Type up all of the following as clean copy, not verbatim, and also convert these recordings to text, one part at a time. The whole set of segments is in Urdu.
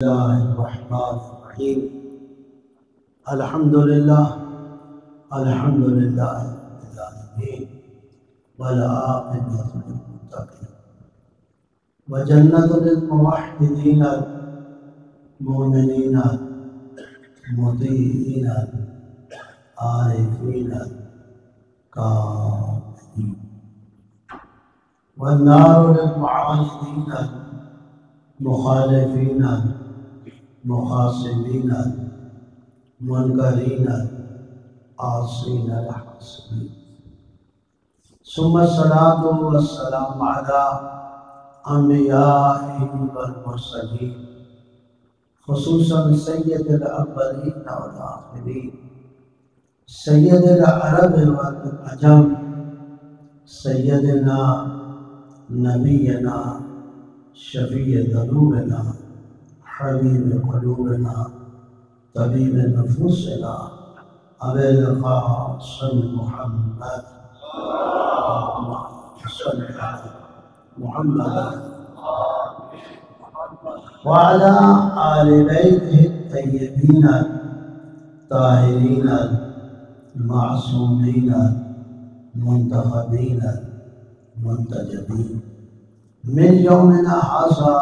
الله الرحمن الرحيم. الحمد لله رب العالمين والعاقبة للمتقين وجنة للموحدين المؤمنين المطيعين عارفين كاملين والنار للمعاندين مخالفين مخاصمين منكرين عاصين الحاسبين. ثم الصلاة والسلام على أنبيائه والمرسلين خصوصا سيد الأولين والآخرين سيد العرب والعجم سيدنا نبينا شفيع ذنوبنا حبيب قلوبنا طبيب نفوسنا أبي القاسم محمد اللهم صل على محمد وعلى آل بيته الطيبين الطاهرين المعصومين المنتخبين المنتجبين من يومنا هذا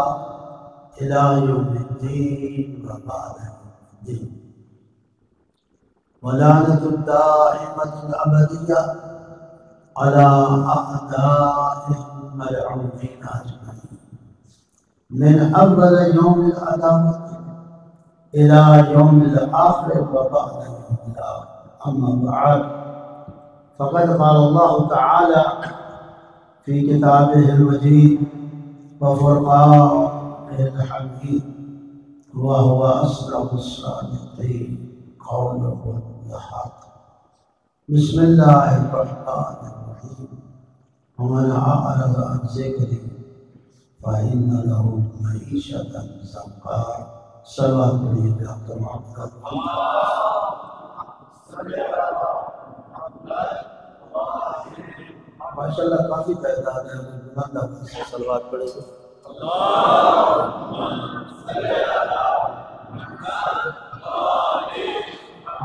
إلى يوم الدين وبعد الدين. ولعنة الدائمة الأبدية على أعدائهم الملعونين أجمعين من أول يوم القيامة إلى يوم الآخر وبعد يوم الآخر. أما بعد، فقد قال الله تعالى في كتابه المجيد وفرقانه الحميد وهو أصدق الصادقين قوله الحق. بسم الله الرحمن الرحيم. ومن أعرض عن ذكري فإن له معيشة ضنكا. صلوات عليه بحق محمد. ماشاءاللہ کافی تعداد ہے، بلند آواز سے صلوات پڑھے گا.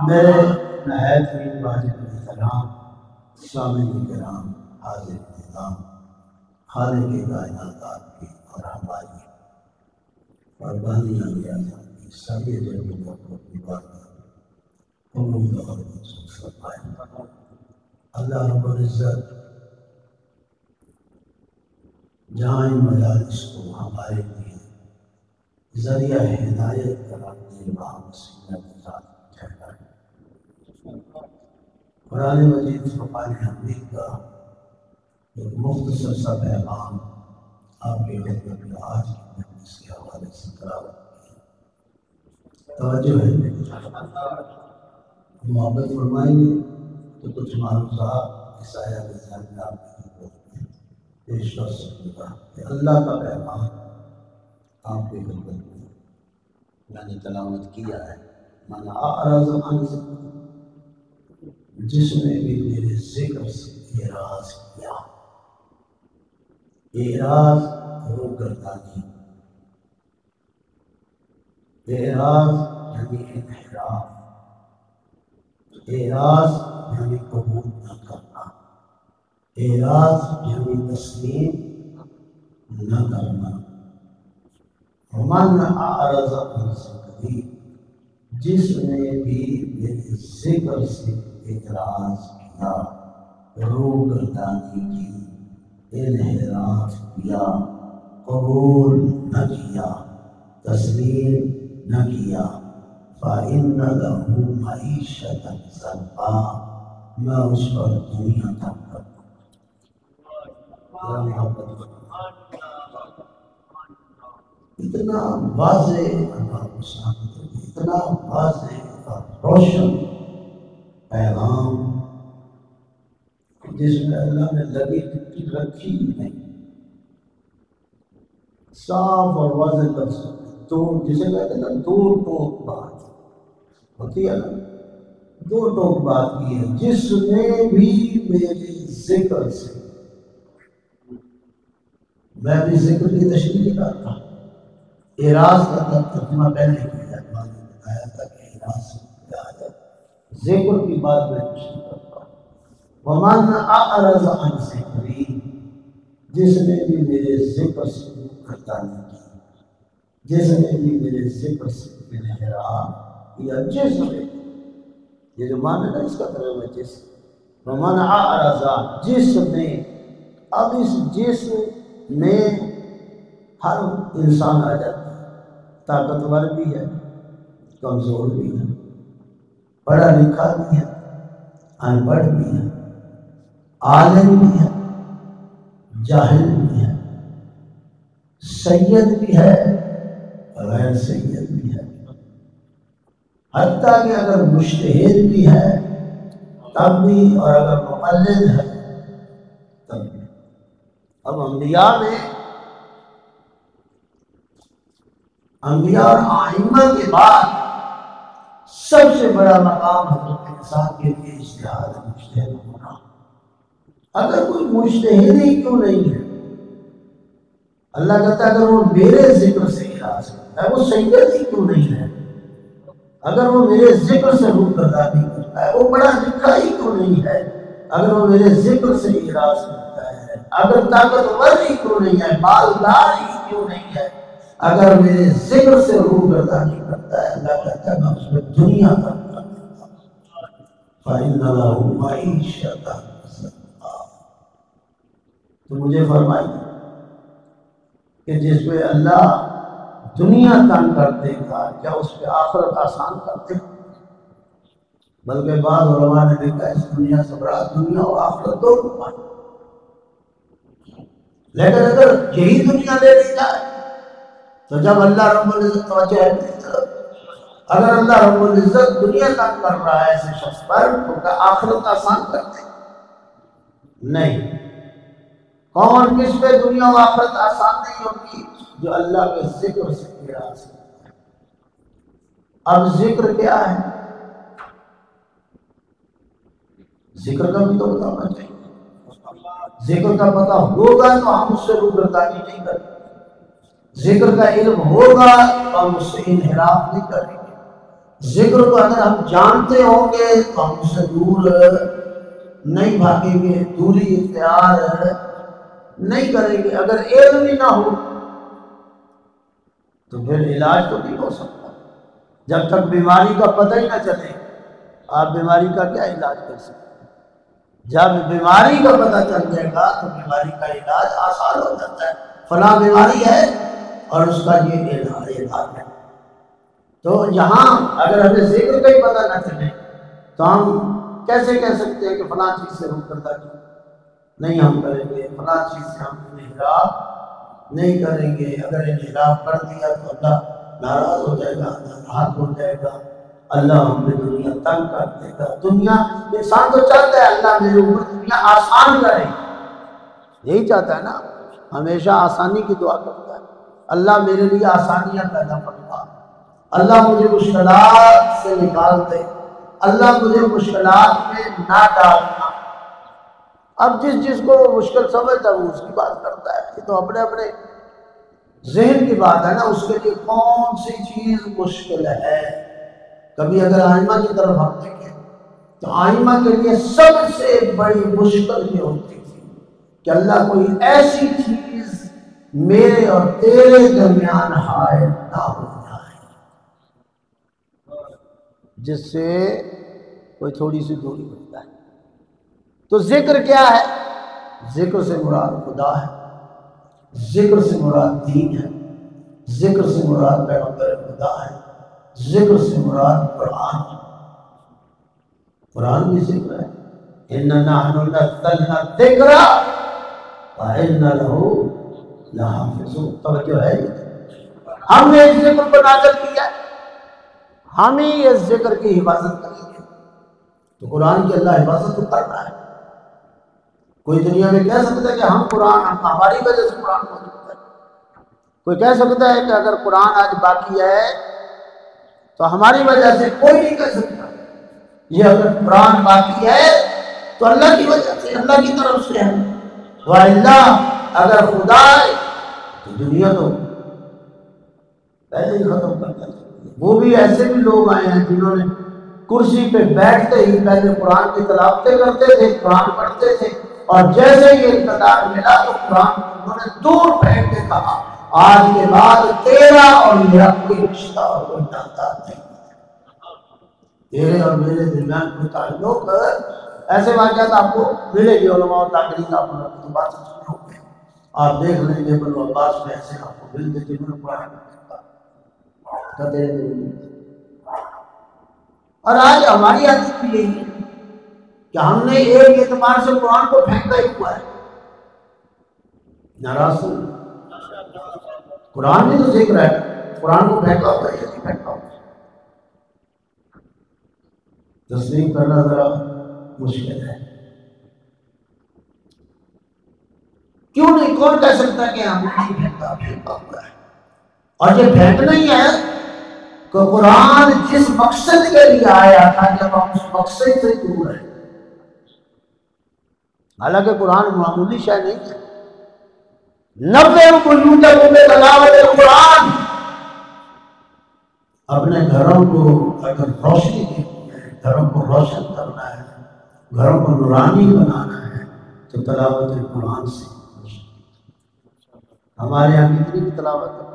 میرے نہایت ہی واجب احترام سامعین کرام، حاضر نظام، خالق کائنات آپ کی اور ہماری قربانیاں کی ساری ضرورتوں کو اپنی بات قبول اور منظور فرمائے. اللہ رب العزت جہاں ان مجالس کو ہمارے لیے ذریعہ ہدایت قرار دے، وہاں مسیحت کے ساتھ ٹھہرائے. قرآن مجید فرقان حمید کا ایک مختصر سا پیغام آپ کے خدمت میں آج کی مجلس کے حوالے سے تلاوت کی. توجہ ہے، محبت فرمائیں گے تو کچھ معروضات اس آیت کے ذہن میں آپ کی خدمت میں پیش کر سکوں گا کہ اللہ کا پیغام آپ کی خدمت میں میں نے تلاوت کیا ہے. مانا اعراض عن ذکر، جس نے بھی میرے ذکر سے اعراض کیا. اعراض روگردانی، اعراض یعنی انحراف، اعراض یعنی قبول نہ کرنا، اعراض یعنی تسلیم نہ کرنا. من اعرض عن ذکری، جس نے بھی میرے ذکر سے اعراض کیا، روگردانی کی، انحراف کیا، قبول نہ کیا، تسلیم نہ کیا، فَإِنَّ لَهُ مَعِيشَةً ضَنكًا، میں اس پر دنیا تک کر دوں. اتنا واضح اتنا واضح اور روشن پیغام جس میں اللہ نے لگی ٹکی رکھی ہی نہیں. صاف اور واضح لفظ، تو جسے کہتے ہیں نا دو ٹوک بات ہوتی ہے نا، دو ٹوک بات کی ہے. جس نے بھی میرے ذکر سے، میں بھی ذکر کی تشریح کرتا، اعراض کا ترجمہ پہلے کیا ہے، میں نے بتایا تھا کہ اعراض سے کیا ہے، ذکر کی بات میں کچھ نہیں کرتا ہوں۔ وَمَنْ أَعْرَضَ عَنْ ذِكْرِي، جس نے بھی میرے ذکر سے گردانی کی، جس نے بھی میرے ذکر سے انحراف یا جس نے، یہ جو معنی ہے اس کا ترجمہ جس، وَمَنْ أَعْرَضَ، جس نے، اب اس جس میں ہر انسان آ جاتا ہے، طاقتور بھی ہے، کمزور بھی ہے، پڑھا لکھا بھی ہے، ان پڑھ بھی ہے، عالم بھی ہے، جاہل بھی ہے، سید بھی ہے، غیر سید بھی ہے، حتیٰ کہ اگر مجتہد بھی ہے تب بھی، اور اگر مقلد ہے تب بھی۔ اب انبیاء اور ائمہ کے بعد سب سے بڑا مقام حضرت انسان کے لیے اجتہاد مجتہد ہونا۔ اگر کوئی مجتہد ہی کیوں نہیں ہے، اللہ کہتا ہے اگر وہ میرے ذکر سے اعراض کرتا ہے، وہ سید ہی کیوں نہیں ہے، اگر وہ میرے ذکر سے روگردانی کرتا ہے، وہ پڑھا لکھا ہی کیوں نہیں ہے، اگر وہ میرے ذکر سے اعراض کرتا ہے، اگر طاقتور ہی کیوں نہیں ہے، مالدار ہی کیوں نہیں ہے، اگر میرے ذکر سے روگردانی کرتا ہے، اللہ کہتا ہے میں اس میں دنیا کا کر دیتا ہوں۔ فَإِنَّ لَهُ مَعِيشَةً ضَنْكًا، تو مجھے فرمائیے کہ جس پہ اللہ دنیا تنگ کر دے گا کیا اس پہ آخرت آسان کر دے گا؟ بلکہ بعض علماء نے دیکھا اس دنیا سے بڑا دنیا اور آخرت دو پائے، لیکن اگر یہی دنیا لے لی جائے تو جب اللہ رب العزت توجہ ہے اس طرف، اگر اللہ رب العزت دنیا تنگ کر رہا ہے ایسے شخص پر تو کیا آخرت آسان کر دے؟ نہیں۔ کون کس پہ دنیا و آخرت آسان نہیں ہوگی؟ جو اللہ کے ذکر سے اعراض کرتا ہے۔ اب ذکر کیا ہے؟ ذکر کا بھی تو پتہ ہونا چاہیے۔ ذکر کا پتہ ہوگا تو ہم اس سے روگردانی نہیں کریں گے، ذکر کا علم ہوگا تو ہم اس سے انحراف نہیں کریں گے، ذکر کو اگر ہم جانتے ہوں گے تو ہم اس سے دور نہیں بھاگیں گے، دوری اختیار نہیں کریں گے۔ اگر علم ہی نہ ہو تو پھر علاج تو نہیں ہو سکتا۔ جب تک بیماری کا پتہ ہی نہ چلے آپ بیماری کا کیا علاج کر سکتے ہیں؟ جب بیماری کا پتہ چل جائے گا تو بیماری کا علاج آسان ہو جاتا ہے، فلاں بیماری ہے اور اس کا یہ علاج ہے۔ تو یہاں اگر ہمیں ذکر کا ہی پتہ نہ چلے تو ہم کیسے کہہ سکتے ہیں کہ فلاں چیز سے روگردانی نہیں ہم کریں گے، فلاں چیز سے ہم انحراف نہیں کریں گے؟ اگر انحراف کر دیا تو اللہ ناراض ہو جائے گا، ناراض ہو جائے گا، اللہ ہم نے دنیا تنگ کر دے گا۔ دنیا، انسان تو چاہتا ہے اللہ میرے اوپر دنیا آسان کرے، یہی چاہتا ہے نا، ہمیشہ آسانی کی دعا کرتا ہے، اللہ میرے لیے آسانیاں پیدا فرما، اللہ مجھے مشکلات سے نکال دے، اللہ مجھے مشکلات میں نہ ڈالنا۔ اب جس کو وہ مشکل سمجھتا ہے وہ اس کی بات کرتا ہے، یہ تو اپنے اپنے ذہن کی بات ہے نا، اس کے لیے کون سی چیز مشکل ہے۔ کبھی اگر آئمہ کی طرف ہم دیکھیں تو آئمہ کے لیے سب سے بڑی مشکل یہ ہوتی تھی کہ اللہ کوئی ایسی چیز میرے اور تیرے درمیان حائل نہ ہو جائے جس سے کوئی تھوڑی سی دوری بن جائے۔ تو ذکر کیا ہے؟ ذکر سے مراد خدا ہے، ذکر سے مراد دین ہے، ذکر سے مراد پیغمبر خدا ہے، ذکر سے مراد قرآن ہے۔ قرآن بھی ذکر ہے، اِنَّا نَحْنُ نَزَّلْنَا الذِّكْرَ وَإِنَّا لَهُ لَحَافِظُونَ۔ توجہ ہے، ہم نے اس ذکر کو نازل کیا، ہم ہی اس ذکر کی حفاظت کریں گے۔ تو قرآن کی اللہ حفاظت تو کر رہا ہے۔ کوئی دنیا میں کہہ سکتا ہے کہ ہم قرآن، ہماری وجہ سے قرآن موجود ہے؟ کوئی کہہ سکتا ہے کہ اگر قرآن آج باقی ہے تو ہماری وجہ سے؟ کوئی نہیں کہہ سکتا۔ یہ اگر قرآن باقی ہے تو اللہ کی وجہ سے، اللہ کی طرف سے ہے، وَإِلَّا اگر خدا ہے تو دنیا تو پہلے ہی ختم کر دیا۔ وہ بھی ایسے بھی لوگ آئے ہیں جنہوں نے کرسی پہ بیٹھتے ہی پہلے قرآن کی تلاوتیں کرتے تھے، قرآن پڑھتے تھے، اور جیسے ہی اقتدار ملا تو قرآن انہوں نے دور پھینک کے کہا آج کے بعد تیرا اور میرا کوئی رشتہ اور کوئی ناتا نہیں، تیرے اور میرے درمیان کوئی تعلق۔ ایسے واقعات آپ کو ملے گی علماء اور تابعین، آپ کو بات سن ہوں گے، آپ دیکھ لیں گے ابن عباس میں ایسے آپ کو مل گے جنہوں نے قرآن اور آج ہماری عادت بھی یہی ہے کہ ہم نے ایک اعتبار سے قرآن کو پھینکا ہی ہوا ہے۔ ناراض قرآن بھی تو ذکر ہے، قرآن کو پھینکا ہوا ہے یا نہیں پھینکا ہوا ہے؟ تسلیم کرنا ذرا مشکل ہے۔ کیوں نہیں؟ کون کہہ سکتا ہے کہ ہم نہیں پھینکا ہوا ہے؟ اور یہ پھینکنا ہی ہے کہ قرآن جس مقصد کے لیے آیا تھا جب ہم اس مقصد سے دور ہیں، حالانکہ قرآن معمولی شے نہیں ہے۔ 90 بیوتکم بتلاوت القرآن، اپنے گھروں کو اگر روشنی دینی ہے، گھروں کو روشن کرنا ہے، گھروں کو نورانی بنانا ہے تو تلاوت قرآن سے۔ ہمارے یہاں کتنی بھی تلاوت ہے،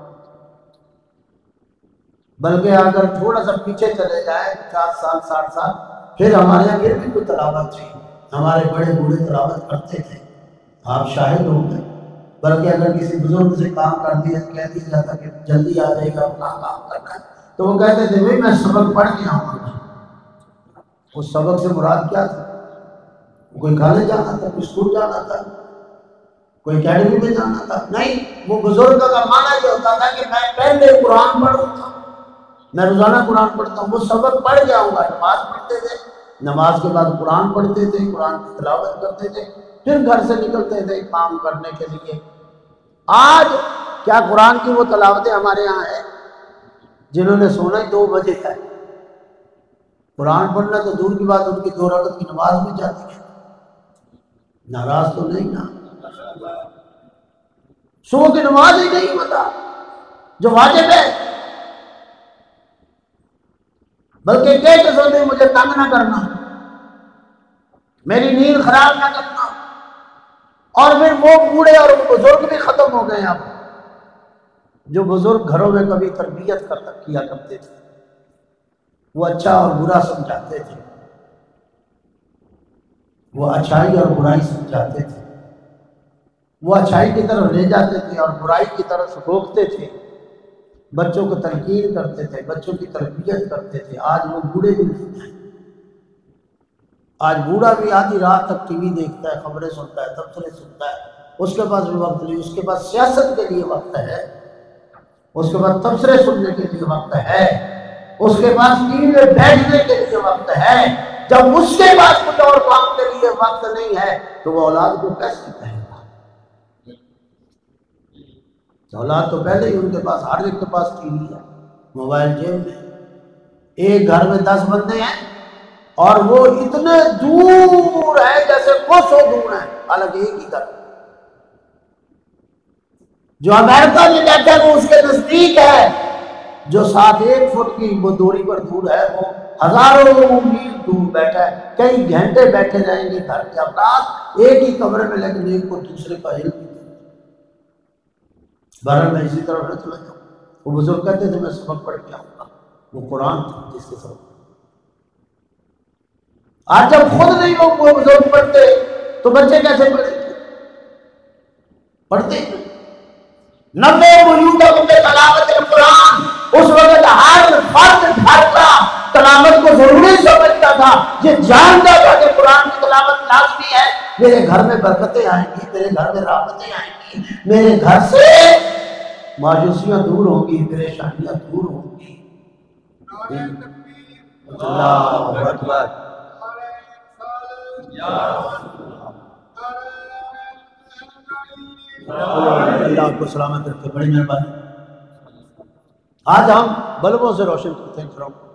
بلکہ اگر تھوڑا سا پیچھے چلے جائیں 50 سال 60 سال، پھر ہمارے یہاں پھر بھی کوئی تلاوت تھی، ہمارے بڑے بوڑھے تلاوت کرتے تھے، آپ شاہد ہوں گے۔ بلکہ اگر کسی بزرگ سے کام کر دیا کہہ دیا جاتا کہ جلدی آ جائے گا اپنا کام کرنا ہے، تو وہ کہتے تھے بھائی میں سبق پڑھ کے آؤں گا۔ اس سبق سے مراد کیا تھا؟ کوئی کالج جانا تھا، کوئی اسکول جانا تھا، کوئی اکیڈمی میں جانا تھا؟ نہیں، وہ بزرگ کا معنی یہ ہوتا تھا کہ میں پہلے قرآن پڑھوں گا، میں روزانہ قرآن پڑھتا ہوں، وہ سبق پڑھ جاؤں گا۔ نماز پڑھتے تھے، نماز کے بعد قرآن پڑھتے تھے، قرآن کی تلاوت کرتے تھے، پھر گھر سے نکلتے تھے کام کرنے کے لیے۔ آج کیا قرآن کی وہ تلاوتیں ہمارے یہاں ہیں؟ جنہوں نے سونا ہی 2 بجے ہے، قرآن پڑھنا تو دور کی بات، ان کی 2 رکعت کی نماز میں جاتی ہے۔ ناراض تو نہیں نا؟ صبح کی نماز ہی نہیں پتا جو واجب ہے، بلکہ کہ سوتے مجھے تنگ نہ کرنا، میری نیند خراب نہ کرنا۔ اور پھر وہ بوڑھے اور بزرگ بھی ختم ہو گئے اب، جو بزرگ گھروں میں کبھی تربیت کیا کرتے تھے، وہ اچھا اور برا سمجھاتے تھے، وہ اچھائی اور برائی سمجھاتے تھے، وہ اچھائی کی طرف لے جاتے تھے اور برائی کی طرف روکتے تھے، بچوں کو تلقین کرتے تھے، بچوں کی تربیت کرتے تھے۔ آج وہ بوڑھے بھی نہیں ہیں، آج بوڑھا بھی آدھی رات تک ٹی وی دیکھتا ہے، خبریں سنتا ہے، تبصرے سنتا ہے، اس کے پاس بھی وقت نہیں، اس کے پاس سیاست کے لیے وقت ہے، اس کے پاس تبصرے سننے کے لیے وقت ہے، اس کے پاس ٹی وی میں بیٹھنے کے لیے وقت ہے۔ جب اس کے پاس کچھ اور کام کے لیے وقت نہیں ہے تو وہ اولاد کو کیسے کہے گا؟ اولاد تو پہلے ہی ان کے پاس، ہر ایک کے پاس ٹی وی ہے، موبائل جیب میں، ایک گھر میں 10 بندے ہیں اور وہ اتنے دور ہیں جیسے کوسوں دور ہیں، حالانکہ ایک ہی گھر۔ جو امریکہ میں بیٹھا ہے وہ اس کے نزدیک ہے، جو 7-1 فٹ کی وہ دوری پر دور ہے وہ ہزاروں میل دور بیٹھا ہے، کئی گھنٹے بیٹھے رہیں گے گھر کے افراد ایک ہی کمرے میں، لیکن ایک کو دوسرے کا علم نہیں۔ بہرحال میں اسی طرح نہ چلا جاؤں، وہ بزرگ کہتے تھے میں سبق پڑھ کے آؤں گا، وہ قرآن تھا جس کے سبق۔ آج جب خود نہیں لوگ وہ بزرگ پڑھتے تو بچے کیسے پڑھیں گے؟ پڑھتے 90 بیوتکم بتلاوت القرآن، اس وقت ہر فرد گھر کا تلاوت کو ضروری سمجھتا تھا، یہ جانتا تھا کہ قرآن کی تلاوت لازمی ہے، میرے گھر میں برکتیں آئیں گی، میرے گھر میں رحمتیں آئیں گی، میرے گھر سے مایوسیاں دور ہوں گی، پریشانیاں دور ہوں گی۔ اللہ اکبر، اللہ آپ کو سلامت رکھے، بڑی مہربانی۔ آج ہم بلبوں سے روشن کرتے ہیں گھروں کو،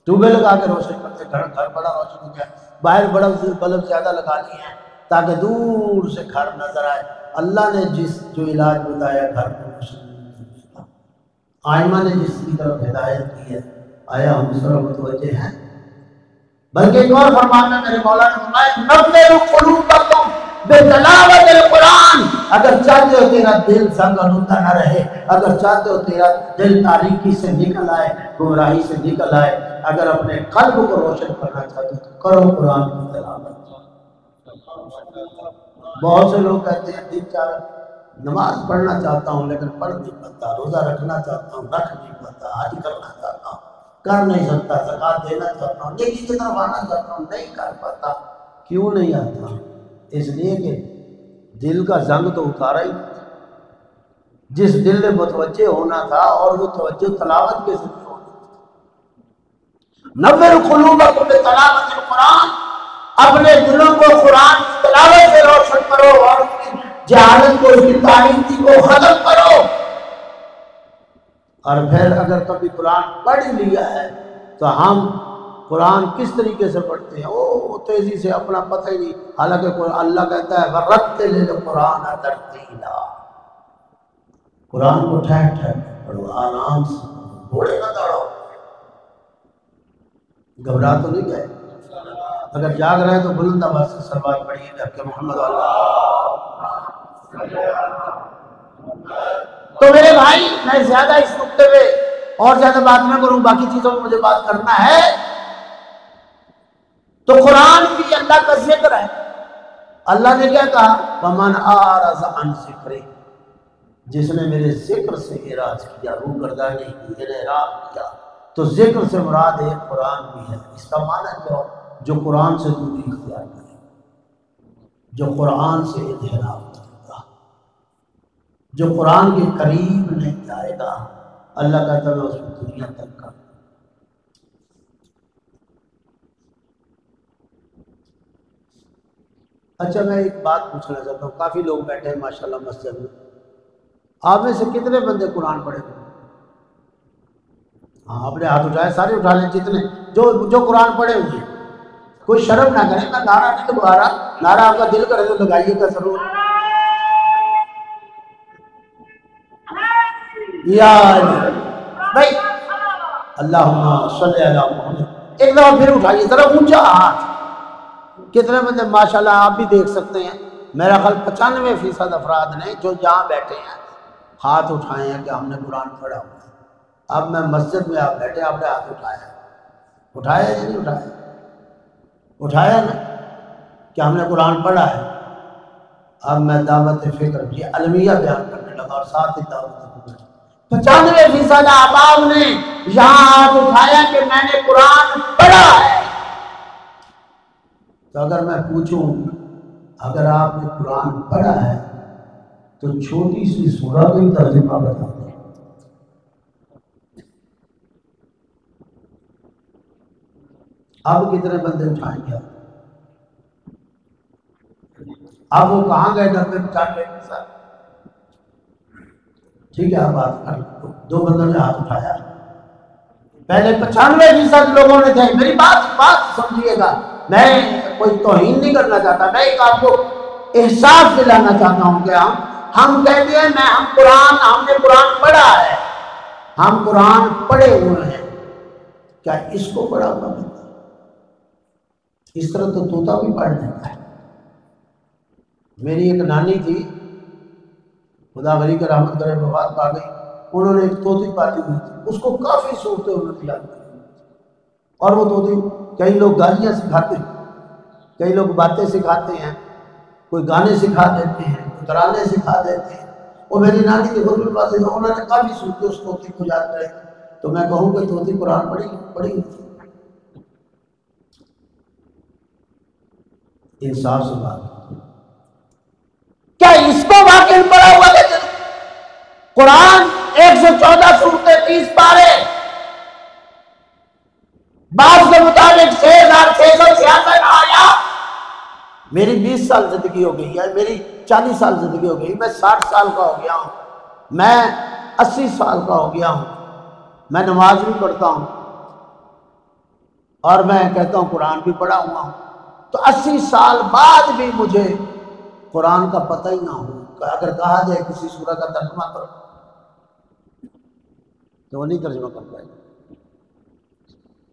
ٹیوبیں لگا کے روشن کرتے ہیں، گھر بڑا روشن ہو گیا، باہر بڑا بلب زیادہ لگا لیے ہیں تاکہ دور سے گھر نظر آئے۔ اللہ نے جو علاج بتایا گھر کو روشن، آئمہ نے جس کی طرف ہدایت کی ہے آیا ہم اس طرح متوجہ ہیں؟ بلکہ ایک اور فرمان میں میرے مولا نے فرمایا نوّروا قلوبکم بتلاوت القرآن، اگر چاہتے ہو تیرا دل زنگ آلودہ نہ رہے، اگر چاہتے ہو تیرا دل تاریکی سے نکل آئے، گمراہی سے نکل آئے، اگر اپنے قلب کو روشن کرنا چاہتے ہو تو کرو قرآن کی تلاوت۔ بہت سے لوگ کہتے ہیں دن چار نماز پڑھنا چاہتا ہوں لیکن پڑھ نہیں پاتا، روزہ رکھنا چاہتا ہوں رکھ نہیں پاتا، حج کرنا چاہتا ہوں کر نہیں سکتا، زکوٰۃ دینا چاہتا ہوں نیکی کی طرف آنا چاہتا ہوں نہیں کر پاتا۔ کیوں نہیں آتا؟ اس لیے کہ دل کا زنگ تو اتارا ہی، جس دل نے متوجہ ہونا تھا اور وہ توجہ تلاوت کے ذریعے ہونا تھا۔ نوّر قلوبکم بتلاوت القرآن، اپنے دلوں کو قرآن کی تلاوت سے روشن کرو اور اس کی جہالت کو، اس کی تاریکی کو ختم کرو۔ اور پھر اگر کبھی قرآن پڑھ لیا ہے تو ہم قرآن کس طریقے سے پڑھتے ہیں؟ وہ تیزی سے اپنا پتہ ہی نہیں، حالانکہ اللہ کہتا ہے وَرَتِّلِ الْقُرْآنَ تَرْتِیلًا، قرآن کو ٹھہر ٹھہر پڑھو، آرام سے، گھوڑے نہ دوڑو۔ گھبرا تو نہیں گئے؟ اگر جاگ رہے ہیں تو بلند آواز سے صلوات پڑھیے گا کہ محمد تو میرے بھائی میں زیادہ اس نقطے پہ اور زیادہ بات نہ کروں، باقی چیزوں میں مجھے بات کرنا ہے۔ تو قرآن بھی اللہ کا ذکر ہے۔ اللہ نے کیا کہا؟ وَمَنْ أَعْرَضَ عَنْ ذِكْرِي، جس نے میرے ذکر سے اعراض کیا، روگردانی کی، اعراض کیا، تو ذکر سے مراد ہے قرآن بھی ہے۔ اس کا معنی کیا؟ جو قرآن سے دوری اختیار کرے، جو قرآن سے انحراف کرے گا، جو قرآن کے قریب نہیں جائے گا، اللہ کہتا ہے میں اس کو دنیا تک کر۔ اچھا میں ایک بات پوچھنا چاہتا ہوں، کافی لوگ بیٹھے ہیں ماشاءاللہ مسجد میں، آپ میں سے کتنے بندے قرآن پڑھے ہوئے؟ ہاں اپنے ہاتھ اٹھائے، سارے اٹھا لیں جتنے جو قرآن پڑھے ہوئے ہیں۔ کوئی شرم نہ کرے، میں نعرہ نہیں لگا رہا، نعرہ آپ کا دل کرے تو لگائیے گا ضرور۔ یا بھائی اللہم صلی علی محمد، ایک دفعہ پھر اٹھائیے ذرا اونچا ہاتھ۔ کتنے بندے ماشاءاللہ آپ بھی دیکھ سکتے ہیں، میرا خیال 95% افراد نے جو یہاں بیٹھے ہیں ہاتھ اٹھائے ہیں کہ ہم نے قرآن پڑھا ہوا ہے۔ اب میں مسجد میں آپ بیٹھے، آپ نے ہاتھ اٹھایا، اٹھایا یا نہیں اٹھایا؟ اٹھایا نا کہ ہم نے قرآن پڑھا ہے۔ اب میں دعوت فکر یہ المیہ بیان کرنے لگا اور ساتھ ہی دعوت فکر 95% احباب نے یہاں ہاتھ اٹھایا کہ میں نے قرآن پڑھا ہے۔ تو اگر میں پوچھوں اگر آپ نے قرآن پڑھا ہے تو چھوٹی سی سورہ کا ترجمہ بتا دیں۔ اب کتنے بندے اٹھائیں گے؟ اب وہ کہاں گئے؟ 95%؟ ٹھیک ہے، آپ بات کر لو، 2 بندوں نے ہاتھ اٹھایا، پہلے 95% لوگوں نے تھے۔ میری بات سمجھیے گا، میں کوئی توہین نہیں کرنا چاہتا، میں ایک آپ کو احساس دلانا چاہتا ہوں کہ ہم کہتے ہیں ہم نے قرآن پڑھا ہے، ہم قرآن پڑھے ہوئے ہیں، کیا اس کو پڑھا ہوا ہے؟ اس طرح تو طوطا بھی پڑھ لیتا ہے۔ میری ایک نانی تھی، خدا ولی کے رحمت کرے، وفات پا گئی، انہوں نے ایک طوطی پالی ہوئی تھی، اس کو کافی صورتیں انہوں نے یاد کی، اور وہ طوطی کئی لوگ گالیاں سکھاتے ہیں، کئی لوگ باتیں سکھاتے ہیں، کوئی گانے سکھا دیتے ہیں، کوئی ترانے سکھا دیتے ہیں۔ اور میری نانی کے غرب الباس انہوں نے کافی صورتیں اس طوطی کو یاد کریں، تو میں کہوں کہ طوطی قرآن پڑھی ہوئی تھی؟ انصاف سے بات کیا اس کو واقعی پڑھا ہوا ہے؟ قرآن 114 صورتیں، 30 پارے، بعض کے مطابق 6666 آیات۔ میری 20 سال زندگی ہو گئی ہے، میری 40 سال زندگی ہو گئی، میں 60 سال کا ہو گیا ہوں، میں 80 سال کا ہو گیا ہوں، میں نماز بھی پڑھتا ہوں اور میں کہتا ہوں قرآن بھی پڑھا ہوا ہوں۔ تو 80 سال بعد بھی مجھے قرآن کا پتہ ہی نہ ہو، اگر کہا جائے کسی سورہ کا ترجمہ کرو، تو وہ نہیں ترجمہ کر پائے گا۔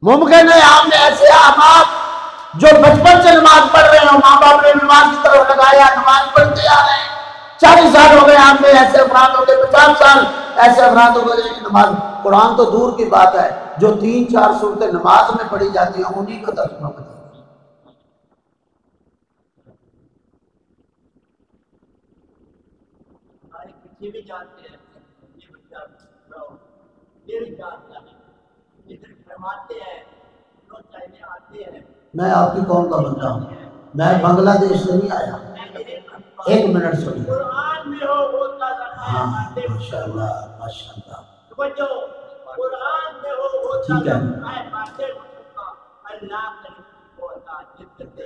ممکن ہے آپ میں ایسے احباب جو بچپن سے نماز پڑھ رہے ہوں، ماں باپ نے نماز کی طرف لگایا، نماز پڑھتے آ رہے ہیں، 40 سال ہو گئے آپ میں، ایسے افراد ہو گئے 50 سال ایسے افراد ہو گئے کہ نماز، قرآن تو دور کی بات ہے، جو 3-4 صورتیں نماز میں پڑھی جاتی ہیں انہی کا ترجمہ بتا۔ یہ بھی جانتے ہیں، یہ بچہ یہ بھی جانتا ہے، یہ فرماتے ہیں، لوگ چاہتے آتے ہیں۔ میں آپ کی قوم کا بندہ ہوں، میں بنگلہ دیش سے نہیں آیا۔ 1 منٹ سنیے۔ قرآن میں ہو ہوتا ہاں ماشاءاللہ ماشاءاللہ، بچو قرآن میں ہو ہوتا ٹھیک ہے، باتیں اللہ کا ہوتا جدت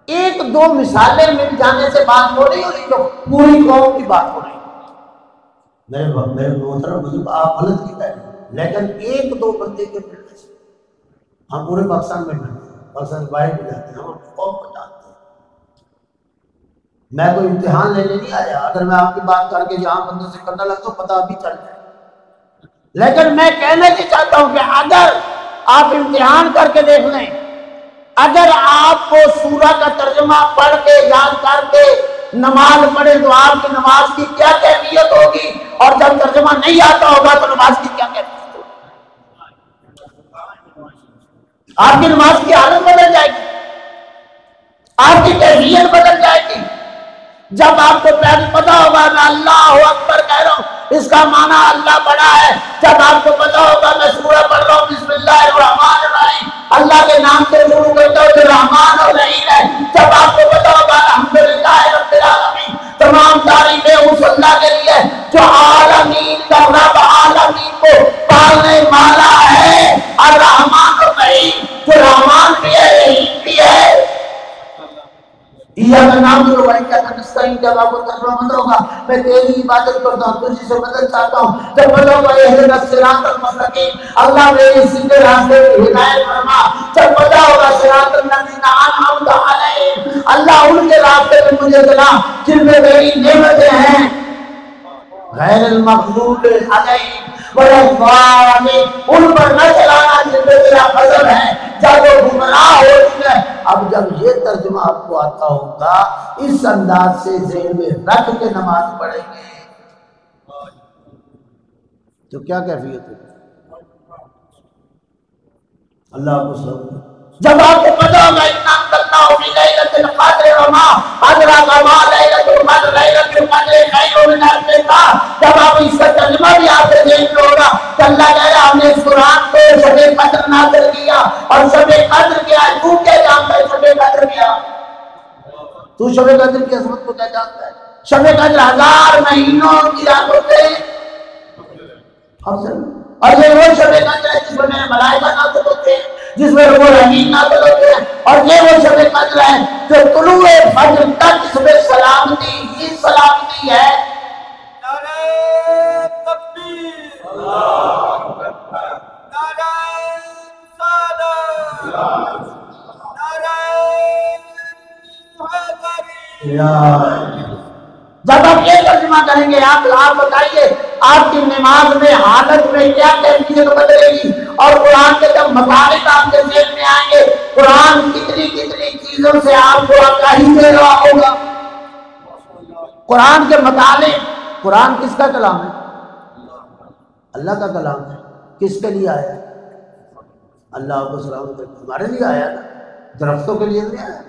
ایک دو مثالیں مل جانے سے بات ہو رہی ہوئی تو پوری قوم کی بات ہو رہی۔ میرے محترم بزرگ، آپ غلط کی کہہ رہے ہیں، لیکن ایک دو بندے کے ملنے سے ہم پورے پاکستان میں ملتے ہیں، پاکستان باہر بھی جاتے ہیں، ہم قوم کو جانتے ہیں۔ میں کوئی امتحان لینے نہیں آیا، اگر میں آپ کی بات کر کے یہاں بندوں سے کرنا لگتا تو پتہ بھی چل جائے، لیکن میں کہنا نہیں چاہتا ہوں کہ اگر آپ امتحان کر کے دیکھ لیں، اگر آپ کو سورہ کا ترجمہ پڑھ کے یاد کر کے نماز پڑھے تو آپ کی نماز کی کیا کیفیت ہوگی، اور جب ترجمہ نہیں آتا ہوگا تو نماز کی کیا کیفیت ہوگی؟ آپ کی نماز کی حالت بدل جائے گی، آپ کی کیفیت بدل جائے گی۔ جب آپ کو پہلے پتا ہوگا میں اللہ اکبر کہہ رہا ہوں، اس کا معنی اللہ بڑا ہے، جب آپ کو پتا ہوگا میں سورہ پڑھ رہا ہوں بسم اللہ الرحمن الرحیم، اللہ کے نام سے شروع کرتا ہوں جو رحمان اور رحیم ہے، جب آپ کو پتا ہوگا الحمدللہ رب العالمین، تمام تعریفیں اس اللہ کے لیے جو عالمین کا رب، عالمین کو پالنے والا ہے، الرحمن الرحیم جو رحمان بھی ہے رحیم بھی ہے۔ کا نام جو بھائی کیا نستعین، جب آپ کو ترجمہ مند ہوگا میں تیری عبادت کرتا ہوں، تجھے سے مدد چاہتا ہوں، جب پتہ ہوگا اہدنا الصراط المستقیم، اللہ میرے سیدھے راستے کی ہدایت فرما، جب پتہ ہوگا صراط الذین انعمت علیہم، اللہ ان کے راستے میں مجھے چلا جن میں میری نعمتیں ہیں، غیر المغضوب علیہم ولا الضالین، ان پر نہ چلانا جن پہ میرا فضل ہے، جب وہ گمراہ ہو چکے۔ اب جب یہ ترجمہ آپ کو آتا ہوگا اس انداز سے ذہن میں رکھ کے نماز پڑھیں گے تو کیا کیفیت ہے؟ اللہ آپ کو سلام۔ جب آپ کو پتا ہوگا اتنا کرنا ہو بھی لیلۃ القدر وما ادراک ما لیلۃ القدر، لیلۃ القدر خیر من الف شہر، جب آپ اس کا ترجمہ بھی آپ کے ذہن میں ہوگا کہ اللہ کہہ رہا ہم نے اس قرآن کو شب قدر نازل کیا، اور شب قدر کیا ہے، تو کیا جانتا ہے شب قدر کیا؟ تو شب قدر کی عظمت کو کیا جانتا ہے؟ شب قدر 1000 مہینوں کی راتوں سے افضل، اور یہ وہ شب قدر ہے جس میں ملائکہ نازل ہوتے ہیں، جس میں وہ رحیم نازل ہوتے ہیں، اور یہ وہ شب قدر ہے جو طلوع فجر تک اس میں سلامتی ہی سلامتی ہے۔ نعرہ تکبیر، اللہ اکبر، نعرہ رسالت، نعرہ حیدری۔ جب آپ یہ ترجمہ کریں گے آپ بتائیے آپ کی نماز میں حالت میں کیا کیفیت بدلے گی، اور قرآن کے جب مطالب آپ کے ذہن میں آئیں گے، قرآن کتنی چیزوں سے آپ کو آگاہی دے رہا ہوگا۔ قرآن کے مطالب، قرآن کس کا کلام ہے؟ اللہ کا کلام ہے۔ کس کے لیے آیا ہے؟ اللہ کو سلامت ہمارے لیے آیا نا، درختوں کے لیے نہیں آیا،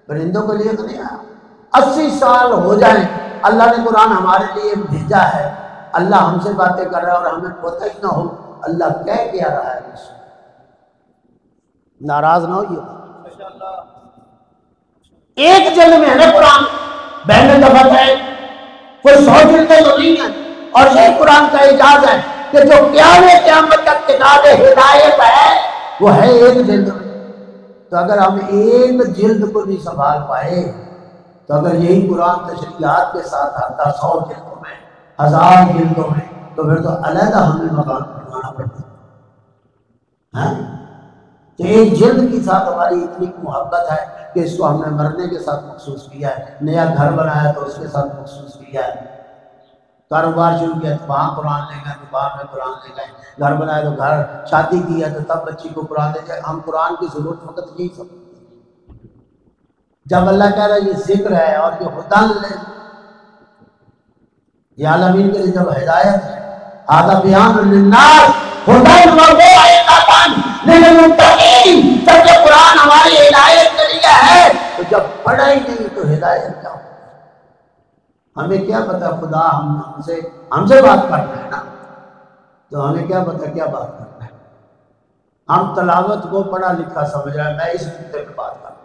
پرندوں کے لیے تو نہیں آیا۔ 80 سال ہو جائیں اللہ نے قرآن ہمارے لیے بھیجا ہے، اللہ ہم سے باتیں کر رہا ہے اور ہمیں پتہ ہی نہ ہو اللہ کہہ کیا رہا ہے، ناراض نہ ہوئیے۔ ایک جلد میں ہے نا قرآن، بہن دفعہ ہے، کوئی 100 جلدیں تو نہیں ہیں، اور یہ قرآن کا اعجاز ہے کہ جو قیامت تک کتاب ہدایت ہے وہ ہے ایک جلد میں۔ تو اگر ہم ایک جلد کو نہیں سنبھال پائے تو اگر یہی قرآن تشریحات کے ساتھ آتا 100 جلدوں میں، 1000 جلدوں میں، تو پھر تو علیحدہ ہمیں مقام بنوانا پڑتا ہے۔ تو ایک جلد کے ساتھ ہماری اتنی محبت ہے کہ اس کو ہم نے مرنے کے ساتھ مخصوص کیا ہے، نیا گھر بنایا تو اس کے ساتھ مخصوص کیا ہے، کاروبار شروع کیا تو وہاں قرآن لے گئے، دوبارہ میں قرآن لے گئے، گھر بنایا تو گھر، شادی کی ہے تو تب بچی کو قرآن لے جائے۔ ہم قرآن کی ضرورت فقط یہی سمجھتے ہیں۔ جب اللہ کہہ رہا ہے یہ ذکر ہے اور یہ ہدن لے، یہ عالمین کے لیے جب ہدایت ہے، ھذا بیان للناس ہدن و موعظۃ للمتقین، جب یہ قرآن ہماری ہدایت کے لیے ہے تو جب پڑھا ہی نہیں تو ہدایت کیا ہو؟ ہمیں کیا پتا خدا ہم سے بات کرنا ہے نا، تو ہمیں کیا پتا کیا بات کرنا ہے۔ ہم تلاوت کو پڑھا لکھا سمجھ رہے ہیں، میں اس نقطے پہ بات کرتا ہوں۔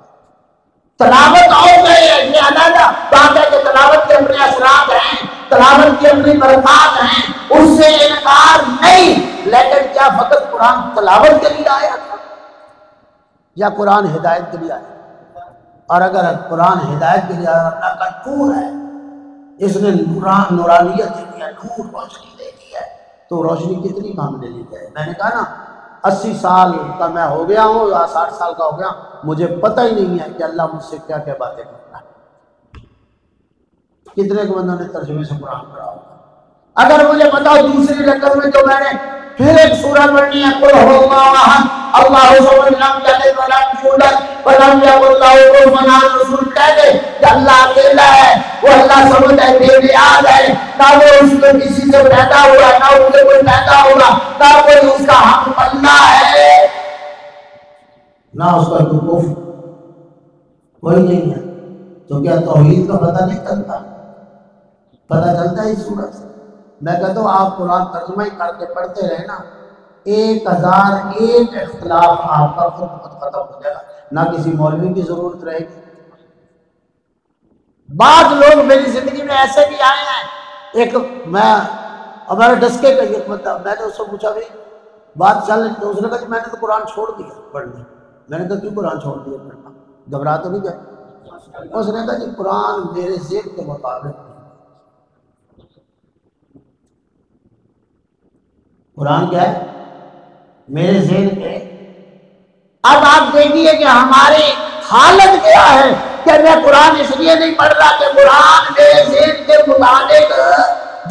تلاوت اور یہ علیحدہ بات ہے کہ تلاوت کے اپنے اثرات ہیں، تلاوت کی اپنی برکات ہیں، اس سے انکار نہیں، لیکن کیا فقط قرآن تلاوت کے لیے آیا تھا یا قرآن ہدایت کے لیے آیا؟ اور اگر قرآن ہدایت کے لیے آیا، اللہ کا نور ہے، اس نے نورانیت دی ہے، نور روشنی دے دی ہے، تو روشنی کتنی کام لے لی ہے۔ میں نے کہا نا 80 سال کا میں ہو گیا ہوں یا 60 سال کا ہو گیا، مجھے پتہ ہی نہیں ہے کہ اللہ مجھ سے کیا کیا باتیں کرتا ہے۔ کتنے کے بندوں نے ترجمے سے قرآن پڑھا ہوگا؟ اگر مجھے بتاؤ دوسری رکعت میں جو میں نے پھر ایک سورہ پڑھنی ہے، قل هو اللہ احد اللہ الصمد لم یلد ولم یولد ولم یکن لہ کفوا احد، رسول کہہ دے کہ اللہ اکیلا ہے، وہ اللہ صمد ہے، بے نیاز ہے، نہ وہ اس کو کسی سے پیدا ہوا، نہ اس سے کوئی پیدا ہوگا، نہ کوئی اس کا حق بننا ہے، نہ اس کا کوئی کفر، کوئی نہیں ہے۔ تو کیا توحید کا پتہ نہیں چلتا؟ پتہ چلتا ہے اس صورت سے۔ میں کہتا ہوں آپ قرآن ترجمہ ہی کر کے پڑھتے رہے نا، 1001 اختلاف آپ کا خود ختم ہو جائے گا، نہ کسی مولوی کی ضرورت رہے گی۔ بعض لوگ میری زندگی میں ایسے بھی آئے ہیں، ایک میں ہمارے ڈسکے کا ایک بندہ، میں نے اس سے پوچھا بھائی بات چل رہی تو اس نے کہا کہ میں نے تو قرآن چھوڑ دیا پڑھنا۔ میں نے کہا کیوں قرآن چھوڑ دیا پڑھنا؟ گھبرا تو نہیں گئے؟ اس نے کہا کہ قرآن میرے ذہن کے مطابق، قرآن کیا ہے میرے ذہن کے۔ اب آپ دیکھیے کہ ہماری حالت کیا ہے کہ میں قرآن اس لیے نہیں پڑھ رہا کہ قرآن میرے ذہن کے مطابق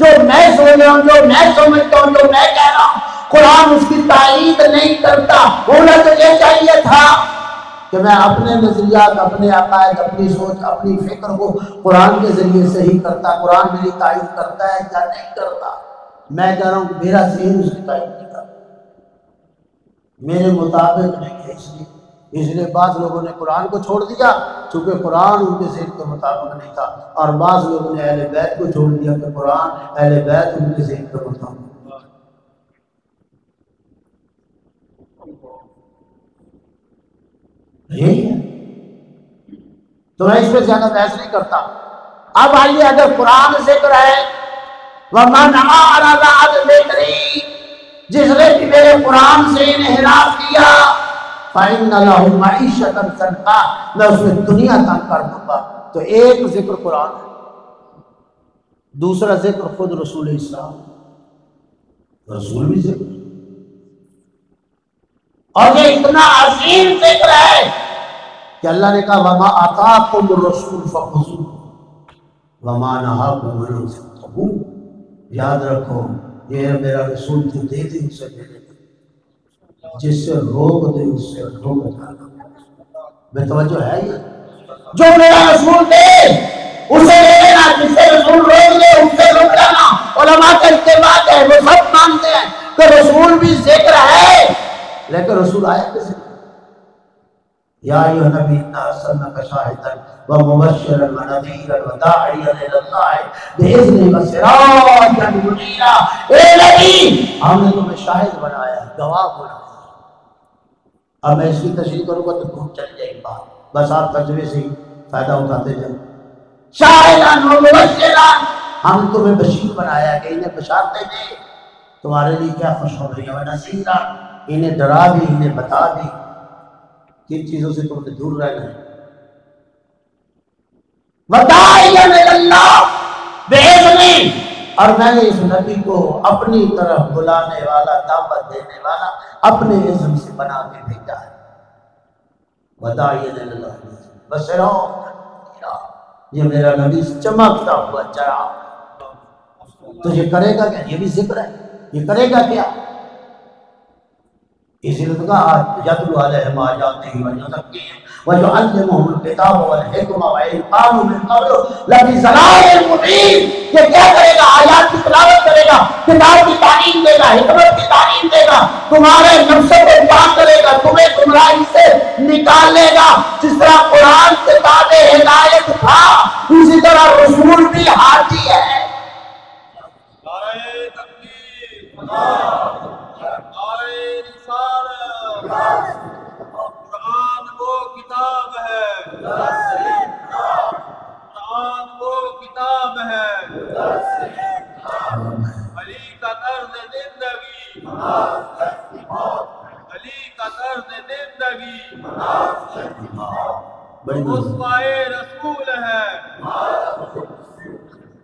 جو میں سوچ رہا ہوں، جو میں سمجھتا ہوں، جو میں کہہ رہا ہوں، قرآن اس کی تائید نہیں کرتا۔ ہونا تو یہ چاہیے تھا کہ میں اپنے نظریات، اپنے عقائد، اپنی سوچ، اپنی فکر کو قرآن کے ذریعے صحیح کرتا۔ قرآن میری تائید کرتا ہے یا نہیں کرتا؟ میں کہہ رہا ہوں کہ میرا ذہن اس کی تائید نہیں کرتا، میرے مطابق نہیں ہے۔ اس لیے بعض لوگوں نے قرآن کو چھوڑ دیا چونکہ قرآن ان کے ذہن کے مطابق نہیں تھا، اور بعض لوگوں نے اہل بیت کو چھوڑ دیا کہ قرآن اہل بیت ان کے ذہن کے مطابق۔ یہی ہے، تو میں اس پہ زیادہ بحث نہیں کرتا۔ اب آئیے، اگر قرآن ذکر ہے وَمَنْ أَعْرَضَ عَنْ ذِكْرِي، جس نے بھی میرے قرآن سے انحراف کیا فَإِنَّ لَهُ مَعِيشَةً ضَنْكًا، میں اس میں دنیا تنگ کر دوں گا۔ تو ایک ذکر قرآن ہے، دوسرا ذکر خود رسول اسلام، رسول بھی ذکر، اور یہ اتنا عظیم ذکر ہے کہ اللہ نے کہا وَمَا آتَاكُمُ الرَّسُولُ فَخُذُوهُ وَمَا نَهَاكُمْ عَنْهُ فَانْتَهُوا۔ یاد رکھو یہ میرا رسول جو دے دے اسے دے دے، جس سے روک دے اس سے روک جانا۔ بے توجہ ہے یہ؟ جو میرا رسول دے اسے لے لینا، جس سے رسول روک دے اس سے روک جانا۔ علماء کا اتباع ہے، وہ سب مانتے ہیں کہ رسول بھی ذکر ہے، لیکن رسول آیا کس لیے؟ یا ایھا النبی انا ارسلناک شاہدا ومبشرا ونذیرا وداعیا الی اللہ باذنہ وسراجا منیرا۔ اے نبی ہم نے تمہیں شاہد بنایا، گواہ بنایا۔ اب میں اس کی تشریح کروں گا تو بھول چل جائے گا، بس آپ تجربے سے فائدہ اٹھاتے جائیں۔ شاہدا ومبشرا، ہم نے تمہیں بشیر بنایا کہ انہیں بشارتیں دے تمہارے لیے کیا خوشخبری ہے، ونذیرا انہیں ڈرا بھی، انہیں بتا بھی کن چیزوں سے تم نے دور رہنا ہے۔ وداعیا الی اللہ باذنہ، اور میں نے اس نبی کو اپنی طرف بلانے والا، دعوت دینے والا، اپنے اذن سے بنا کے بھیجا ہے۔ وداعیا الی اللہ بشرا، یہ میرا نبی چمکتا ہوا چراغ، تو یہ کرے گا کیا؟ یہ بھی ذکر ہے، یہ کرے گا کیا؟ اسی لیے کہا یتلو علیہم آیاتہ ویزکیہم ویعلمہم الکتاب والحکمہ وإن کانوا من قبل لفی ضلال مبین۔ یہ کیا کرے گا؟ آیات کی تلاوت کرے گا، کتاب کی تعلیم دے گا، حکمت کی تعلیم دے گا، تمہارے نفس کو پاک کرے گا، تمہیں گمراہی سے نکال لے گا۔ جس طرح قرآن سے تابع ہدایت تھا، اسی طرح رسول بھی حاجی ہے۔ قرآن وہ کتاب ہے، قرآن وہ کتاب ہے، علی کا طرز زندگی، علی کا طرز زندگی جو اسوائے رسول ہے،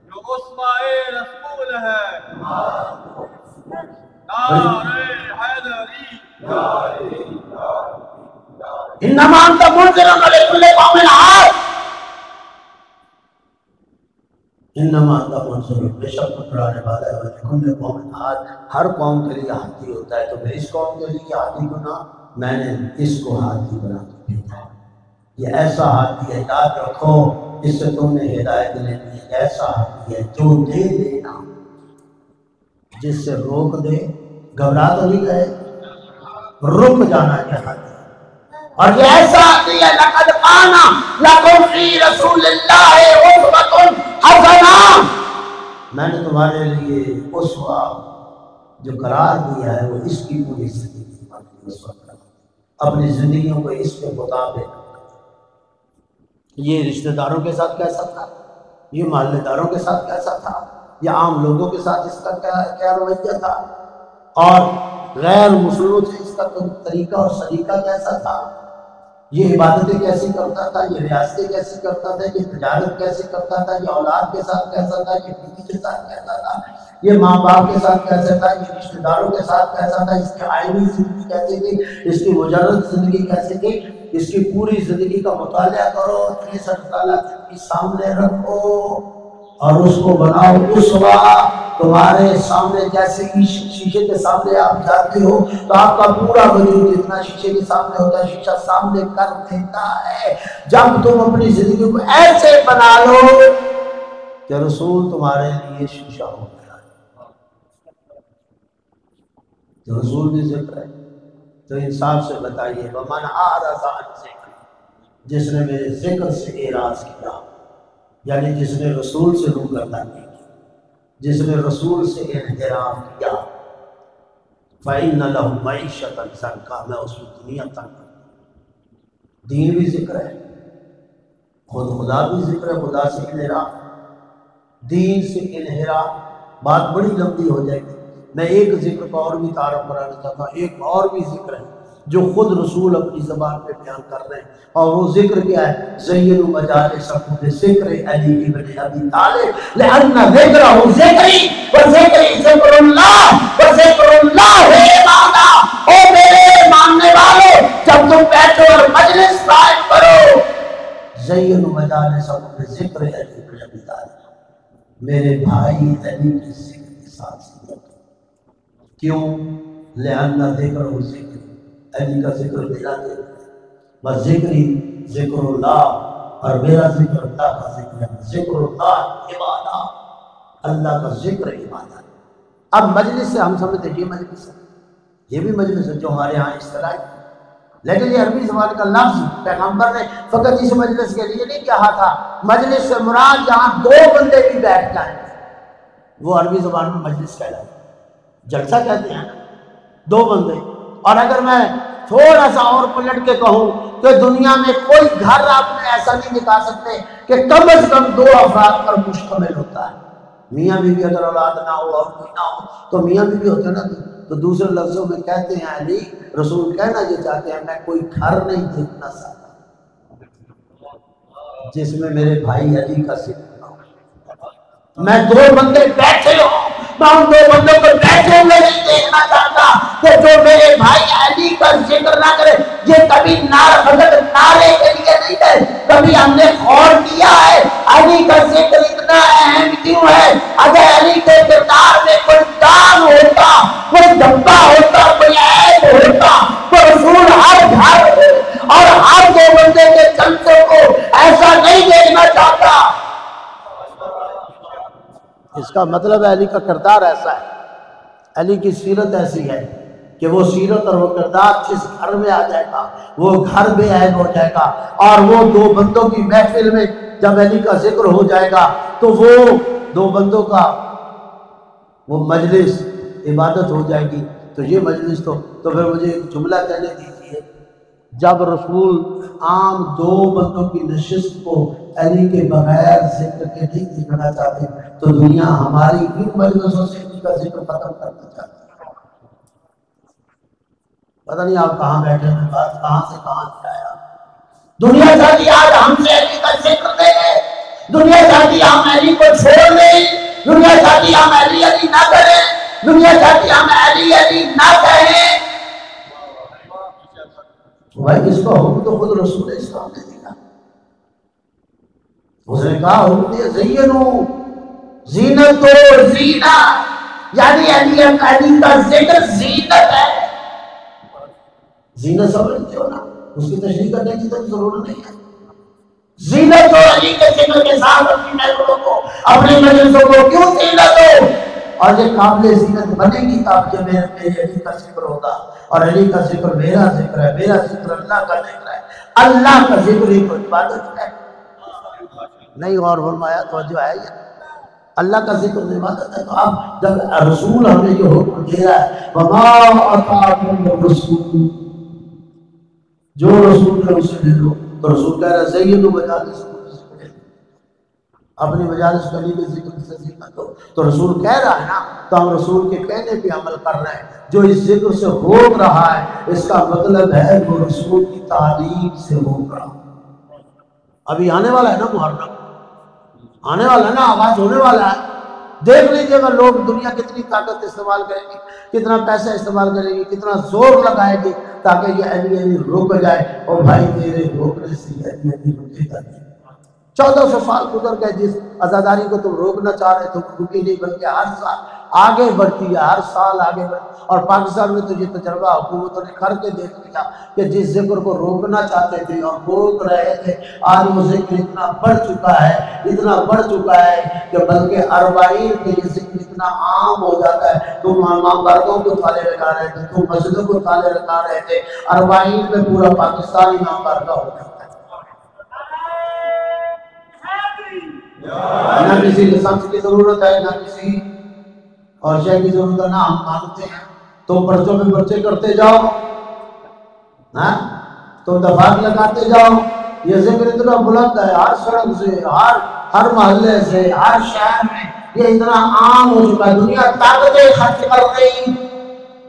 جو اسوائے رسول ہے۔ نعرہ حیدری، انما انت منذر لکل قوم عاد، انما انت منذر، بے شک ڈرانے والا ہے لکل قوم عاد، ہر قوم کے لیے ہاتھی ہوتا ہے، تو پھر اس قوم کے لیے ہاتھی بنا، میں نے اس کو ہاتھی بنا کے بھیجا ہے۔ یہ ایسا ہاتھی ہے، یاد رکھو، اس سے تم نے ہدایت لینی ہے، ایسا ہاتھی ہے جو دے دینا، جس سے روک دے، گھبرا تو نہیں گئے، رک جانا چاہتے ہیں۔ اور یہ ایسا آتی ہے لقد کان لکم فی رسول اللہ اسوۃ حسنہ، میں نے تمہارے لیے اسوہ جو قرار دیا ہے وہ اس کی پوری زندگی اپنی زندگیوں کو اس کے مطابق۔ یہ رشتہ داروں کے ساتھ کیسا تھا، یہ محلے داروں کے ساتھ کیسا تھا، یہ عام لوگوں کے ساتھ اس کا کیا رویہ تھا، اور غیر مسلموں سے اس کا طریقہ اور سلیقہ کیسا تھا، یہ عبادتیں کیسی کرتا تھا، یہ ریاستیں کیسی کرتا تھا، یہ تجارت کیسی کرتا تھا، یہ اولاد کے ساتھ کیسا تھا، یہ بیوی کے ساتھ کیسا تھا، یہ ماں باپ کے ساتھ کیسا تھا، یہ رشتہ داروں کے ساتھ کیسا تھا، اس کی آئینی زندگی کیسی تھی، اس کی مجرد زندگی کیسی تھی، اس کی پوری زندگی کا مطالعہ کرو، 63 زندگی سامنے رکھو اور اس کو بناؤ اسوہ۔ تمہارے سامنے جیسے شیشے کے سامنے آپ جاتے ہو تو آپ کا پورا وجود جتنا شیشے کے سامنے ہوتا ہے شیشہ سامنے کر دیتا ہے۔ جب تم اپنی زندگی کو ایسے بنا لو کہ رسول تمہارے لیے شیشہ ہو گیا ہے، تو رسول بھی ذکر ہے، تو انصاف سے بتائیے وَمَنْ أَعْرَضَ عَنْ ذِكْرِي، جس نے میرے ذکر سے اعراض کیا، یعنی جس نے رسول سے روگردانی کی، جس نے رسول سے انحراف کیا، فَإِنَّ لَهُ مَعِيشَةً ضَنْكًا، میں اس کو دنیا تنگ کروں۔ دین بھی ذکر ہے، خود خدا بھی ذکر ہے، خدا سے انحراف، دین سے انحراف، بات بڑی لمبی ہو جائے گی۔ میں ایک ذکر کو اور بھی تعارف کرانا چاہتا ہوں، ایک اور بھی ذکر ہے جو خود رسول اپنی زبان پہ بیان کر رہے ہیں، اور وہ ذکر کیا ہے؟ زینوا مجالسکم بذکر علی ابن ابی طالب لأن ذکرہ ذکری وذکری ذکر اللہ وذکر اللہ عبادہ۔ او میرے ماننے والوں، جب تم بیٹھو اور مجلس قائم کرو، زینوا مجالسکم بذکر علی ابن ابی طالب، میرے بھائی علی کے ذکر کے ساتھ ساتھ۔ کیوں؟ لأن ذکرہ ذکری، علی کا ذکر میرا ذکر ہے، بس ذکری ذکر اللہ، اور میرا ذکر اللہ کا ذکر ہے، ذکر اللہ عبادہ، اللہ کا ذکر عبادہ۔ اب مجلس سے ہم سمجھتے ہیں یہ مجلس ہے، یہ بھی مجلس ہے جو ہمارے ہاں اصطلاحی، لیکن یہ عربی زبان کا لفظ پیغمبر نے فقط اس مجلس کے لیے نہیں کہا تھا، مجلس سے مراد جہاں دو بندے بھی بیٹھ جائیں وہ عربی زبان میں مجلس کہلاتا ہے، جلسہ کہتے ہیں دو بندے۔ اور اگر میں تھوڑا سا اور پلٹ کے کہوں تو دنیا میں کوئی گھر آپ نے ایسا نہیں دکھا سکتے کہ کم از کم 2 افراد پر مشتمل ہوتا ہے۔ میاں بیوی اگر اولاد نہ ہو اور کوئی نہ ہو تو میاں بیوی ہوتے نا، تو دوسرے لفظوں میں کہتے ہیں علی رسول کہنا یہ چاہتے ہیں میں کوئی گھر نہیں دیکھنا چاہتا جس میں میرے بھائی علی کا ذکر نہ ہو۔ میں 2 بندے بیٹھے ہوں، میں ان 2 بندوں کو بیٹھے ہوئے نہیں دیکھنا چاہتا کہ جو میرے بھائی علی کا ذکر نہ کرے، یہ کبھی حضرت نعرے کے لیے نہیں ہے، کبھی ہم نے غور کیا ہے علی کا ذکر اتنا اہم کیوں ہے؟ اگر علی کے کردار میں کوئی داغ ہوتا، کوئی دھبا ہوتا، کوئی عیب ہوتا تو رسول ہر گھر اور ہر دو بندے کے چمچوں کو ایسا نہیں دیکھنا چاہتا۔ اس کا مطلب ہے علی کا کردار ایسا ہے، علی کی سیرت ایسی ہے کہ وہ سیرت اور وہ کردار جس گھر میں آ جائے گا وہ گھر بے عیب ہو جائے گا، اور وہ دو بندوں کی محفل میں جب علی کا ذکر ہو جائے گا تو وہ دو بندوں کا وہ مجلس عبادت ہو جائے گی۔ تو یہ مجلس تو پھر مجھے ایک جملہ کہنے دیجیے، جب رسول عام دو بندوں کی نشست کو علی کے بغیر ذکر کے نہیں دیکھنا چاہتے تو دنیا ہماری کن مجلسوں سے علی کا ذکر ختم کرنا چاہتی ہے؟ پتہ نہیں آپ کہاں بیٹھے ہیں، بات کہاں سے کہاں آیا۔ دنیا چاہتی آج ہم سے علی کا ذکر دیں، دنیا چاہتی ہم علی کو چھوڑ دیں، دنیا چاہتی ہم علی علی نہ کریں، دنیا چاہتی ہم علی علی نہ کہیں۔ بھائی اس کا حکم تو خود رسول اسلام نے دیا، اس نے کہا حکم دیا زینو زینت و زینہ، یعنی علی کا ذکر زینت ہے۔ زینت سمجھتے ہو نا، اس کی تشریح کرنے کی تو ضرورت نہیں ہے۔ زینت ہو علی کے ذکر کے ساتھ اپنی محفلوں کو، اپنی مجلسوں کو کیوں زینت ہو؟ اور یہ قابل زینت بنے گی تب جب میرے علی کا ذکر ہوگا، اور علی کا ذکر میرا ذکر ہے، میرا ذکر اللہ کا ذکر ہے، اللہ کا ذکر ہی تو عبادت ہے۔ نہیں اور فرمایا توجہ ہے یہ اللہ کا ذکر عبادت ہے۔ تو اب جب رسول ہمیں یہ حکم دے رہا ہے وَمَا أَطَاعَكُمُ الرَّسُولُ، جو رسول ہے اسے لے لو، تو رسول کہہ رہا ہے زینوا مجالسکم، اپنی مجالس کو علی کے ذکر سے زینت دو۔ تو رسول کہہ رہا ہے نا، تو ہم رسول کے کہنے پہ عمل کر رہے ہیں۔ جو اس ذکر سے روک رہا ہے اس کا مطلب ہے وہ رسول کی تعلیم سے روک رہا ہے۔ ابھی آنے والا ہے نا محرم، آنے والا ہے نا، آغاز ہونے والا ہے۔ دیکھ لیجئے گا لوگ دنیا کتنی طاقت استعمال کریں گی، کتنا پیسہ استعمال کریں گی، کتنا زور لگائے گی تاکہ یہ علی علی رک جائے۔ اور بھائی تیرے روکنے سے علی علی رکے گا نہیں۔ 1400 سال گزر گئے، جس عزاداری کو تم روکنا چاہ رہے تم رکی نہیں، بلکہ ہر سال آگے بڑھتی ہے، ہر سال آگے بڑھتی۔ اور پاکستان میں تو یہ تجربہ حکومتوں نے کر کے دیکھ لیا کہ جس ذکر کو روکنا چاہتے تھے اور روک رہے تھے، آج وہ ذکر اتنا بڑھ چکا ہے، اتنا بڑھ چکا ہے کہ بلکہ 40 کے یہ ذکر اتنا عام ہو جاتا ہے۔ تم مامبرگوں کو تالے لگا رہے تھے، تم مسجدوں کو تالے لگا رہے تھے، 40 میں پورا پاکستانی مامبرگہ ہو جاتا ہے۔ نہ کسی لسانس کی ضرورت ہے، نہ کسی اور شے کی ضرورت ہے، نہ ہم مانتے ہیں۔ تم پرچوں میں پرچے کرتے جاؤ، تم دفعات لگاتے جاؤ، یہ ذکر اتنا بلند ہے، ہر سڑک سے، ہر محلے سے، ہر شہر میں یہ اتنا عام ہو چکا ہے، دنیا طاقتیں خرچ کر رہی۔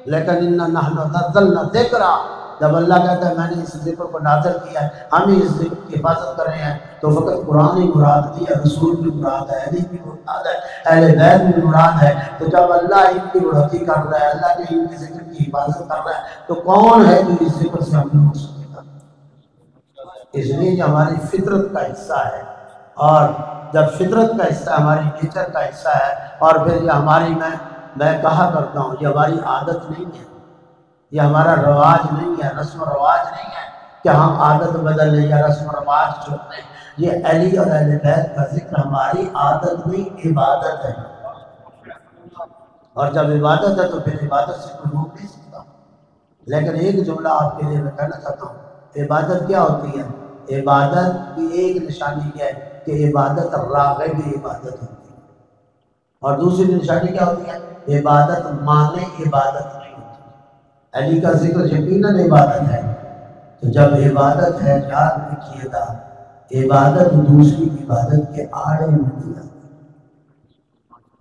لیکن اِنَّا نَحْنُ نَزَّلْنَا الذِّکْرَ، جب اللہ کہتا ہے میں نے اس ذکر کو نازل کیا ہے، ہم ہی اس ذکر کی حفاظت کر رہے ہیں، تو فقط قرآن ہی مراد نہیں ہے، رسول بھی مراد ہے، علی بھی مراد ہے، اہل بیت بھی مراد ہے۔ تو جب اللہ ان کی بڑھوتی کر رہا ہے، اللہ کے ان کے ذکر کی حفاظت کر رہا ہے، تو کون ہے جو اس ذکر سے ہمیں روک سکے گا؟ اس لیے یہ ہماری فطرت کا حصہ ہے، اور جب فطرت کا حصہ ہماری نیچر کا حصہ ہے، اور پھر یہ ہماری میں کہا کرتا ہوں یہ ہماری عادت نہیں ہے، یہ ہمارا رواج نہیں ہے، رسم و رواج نہیں ہے کہ ہم عادت بدل لیں یا رسم و رواج چھوڑ دیں۔ یہ علی اور اہل بیت کا ذکر ہماری عادت نہیں، عبادت ہے، اور جب عبادت ہے تو پھر عبادت سے کوئی روک نہیں سکتا۔ لیکن ایک جملہ آپ کے لیے میں کہنا چاہتا ہوں، عبادت کیا ہوتی ہے؟ عبادت کی ایک نشانی یہ ہے کہ عبادت راغب عبادت ہوتی ہے، اور دوسری نشانی کیا ہوتی ہے؟ عبادت مانے عبادت نہیں ہوتی۔ علی کا ذکر یقیناً عبادت ہے، تو جب عبادت ہے یاد رکھیے گا عبادت دوسری عبادت کے آڑے نہیں آتی۔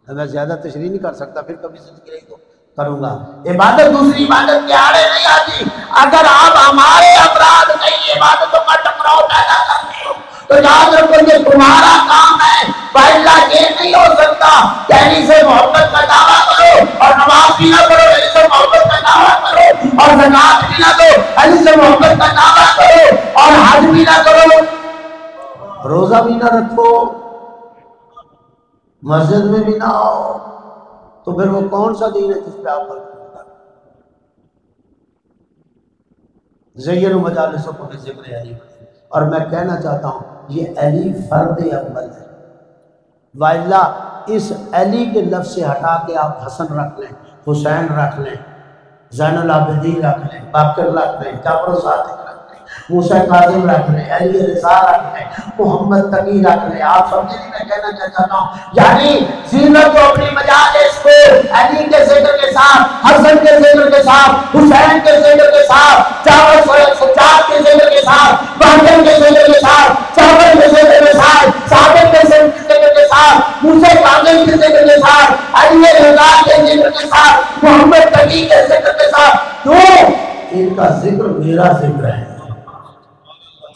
میں زیادہ تشریح نہیں کر سکتا، پھر کبھی ذکر تو کروں گا۔ عبادت دوسری عبادت کے آڑے نہیں آتی۔ اگر آپ ہمارے افراد کئی عبادتوں کا ٹکراؤ پیدا کرتے ہو تو یاد رکھو یہ تمہارا کام ہے، پہلا یہ نہیں ہو سکتا کہ علی سے محبت کا دعویٰ کرو اور نماز بھی نہ کرو، علی سے محبت کا دعویٰ کرو اور زکوٰۃ بھی نہ دو، علی سے محبت کا نہ رکھو، مسجد میں بھی نہ آؤ، تو پھر وہ کون سا دین ہے جس پہ آپ پر زین مجالسکم بذکر علی؟ اور میں کہنا چاہتا ہوں یہ علی فرد اول ہے، وائلہ اس علی کے لفظ سے ہٹا کے آپ حسن رکھ لیں، حسین رکھ لیں، زین العابدین رکھ لیں، باقر رکھ لیں، جعفر صادق رکھ لیں، موسیٰ کاظم رکھ لیں، علی رضا رکھ لیں، محمد تقی رکھ لیں، آپ سمجھے نہیں میں کہنا چاہتا ہوں؟ یعنی زینت کو اپنی مجالس کو علی کے ذکر کے ساتھ، حسن کے ذکر کے ساتھ، حسین کے ذکر کے ساتھ، جعفر سجاد کے ذکر کے ساتھ، باقر کے ذکر کے ساتھ، جعفر کے ذکر کے ساتھ، صادق کے ذکر کے ساتھ، موسیٰ کاظم کے ذکر کے ساتھ، علی رضا کے ذکر کے ساتھ، محمد تقی کے ذکر کے ساتھ، کیوں؟ ان کا ذکر میرا ذکر ہے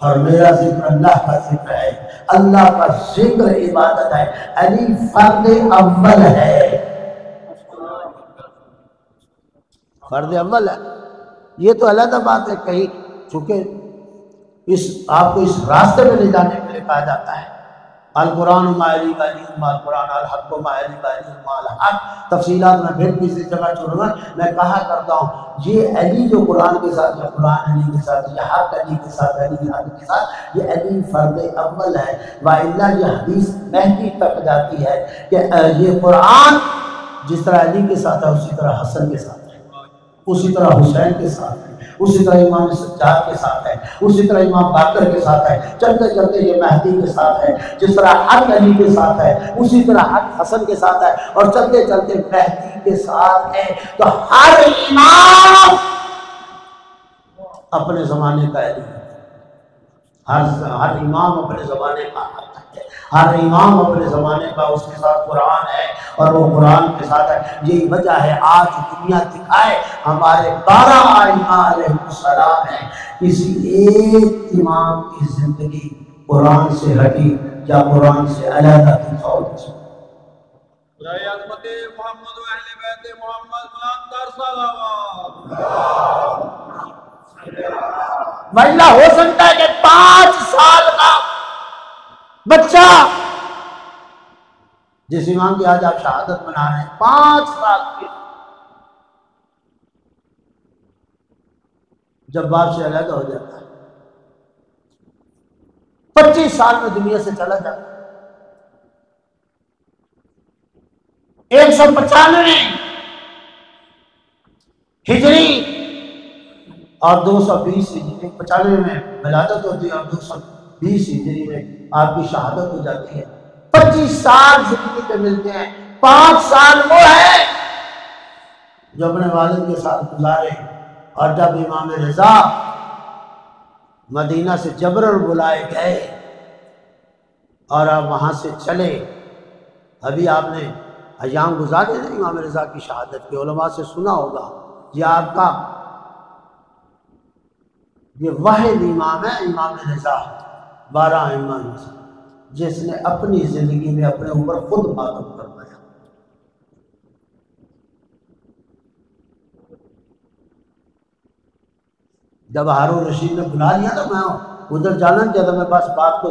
اور میرا ذکر اللہ کا ذکر ہے، اللہ کا ذکر عبادت ہے، علی فرد اول ہے، فرد اول ہے۔ یہ تو علیحدہ بات ہے، کہیں چونکہ آپ کو اس راستے میں لے جانے کے لیے کہا جاتا ہے القرآن ما علی وعلی ما القرآن الحق ما علی وعلی ما الحق۔ تفصیلات میں پھر کسی جگہ چھوڑوں گا، میں کہا کرتا ہوں یہ علی جو قرآن کے ساتھ، یا قرآن علی کے ساتھ، یا حق علی کے ساتھ، علی حق کے ساتھ، یہ علی فرد اول ہے، وإلا یہ حدیث مہدی تک جاتی ہے کہ یہ قرآن جس طرح علی کے ساتھ ہے اسی طرح حسن کے ساتھ ہے، اسی طرح حسین کے ساتھ ہے، اسی طرح امام سجاد کے ساتھ ہے، اسی طرح امام باقر کے ساتھ ہے، چلتے چلتے یہ مہدی کے ساتھ ہے، جس طرح حق علی کے ساتھ ہے اسی طرح حق حسن کے ساتھ ہے، اور چلتے چلتے مہدی کے ساتھ ہے۔ تو ہر امام اپنے زمانے کا علی ہے، ہر امام اپنے زمانے کا حق ہے، ہر امام اپنے زمانے کا اس کے ساتھ قرآن ہے اور وہ قرآن کے ساتھ ہے۔ یہی وجہ ہے آج دنیا دکھائے ہمارے 12 ائمہ علیہ السلام ہے، کسی ایک امام کی زندگی قرآن سے ہٹی یا قرآن سے علیحدہ دکھاؤ۔ برائے عظمت محمد و اہل بیت محمد بلند در صلوات۔ وَإِلَّا ہو سکتا ہے کہ 5 سال کا بچہ، جس امام کی آج آپ شہادت منا رہے ہیں، 5 سال کے، جب باپ سے علیحدہ ہو جاتا ہے، 25 سال میں دنیا سے چلا جاتا ہے، 195 ہجری اور 220 ہجری، 95 میں ولادت ہوتی ہے اور 220 ہجری میں آپ کی شہادت ہو جاتی ہے۔ 25 سال زندگی پہ ملتے ہیں، 5 سال وہ ہے جو اپنے والد کے ساتھ گزارے، اور جب امام رضا مدینہ سے جبرن بلائے گئے اور آپ وہاں سے چلے، ابھی آپ نے ایام گزارے تھے امام رضا کی شہادت کے، علماء سے سنا ہوگا، یہ آپ کا یہ واحد امام ہے، امام رضا 12 ائمہ میں سے، جس نے اپنی زندگی میں اپنے اوپر خود ماتم کروایا۔ جب ہارون رشید نے بلا لیا تو میں ادھر جانا نہیں چاہتا، میں بس بات کو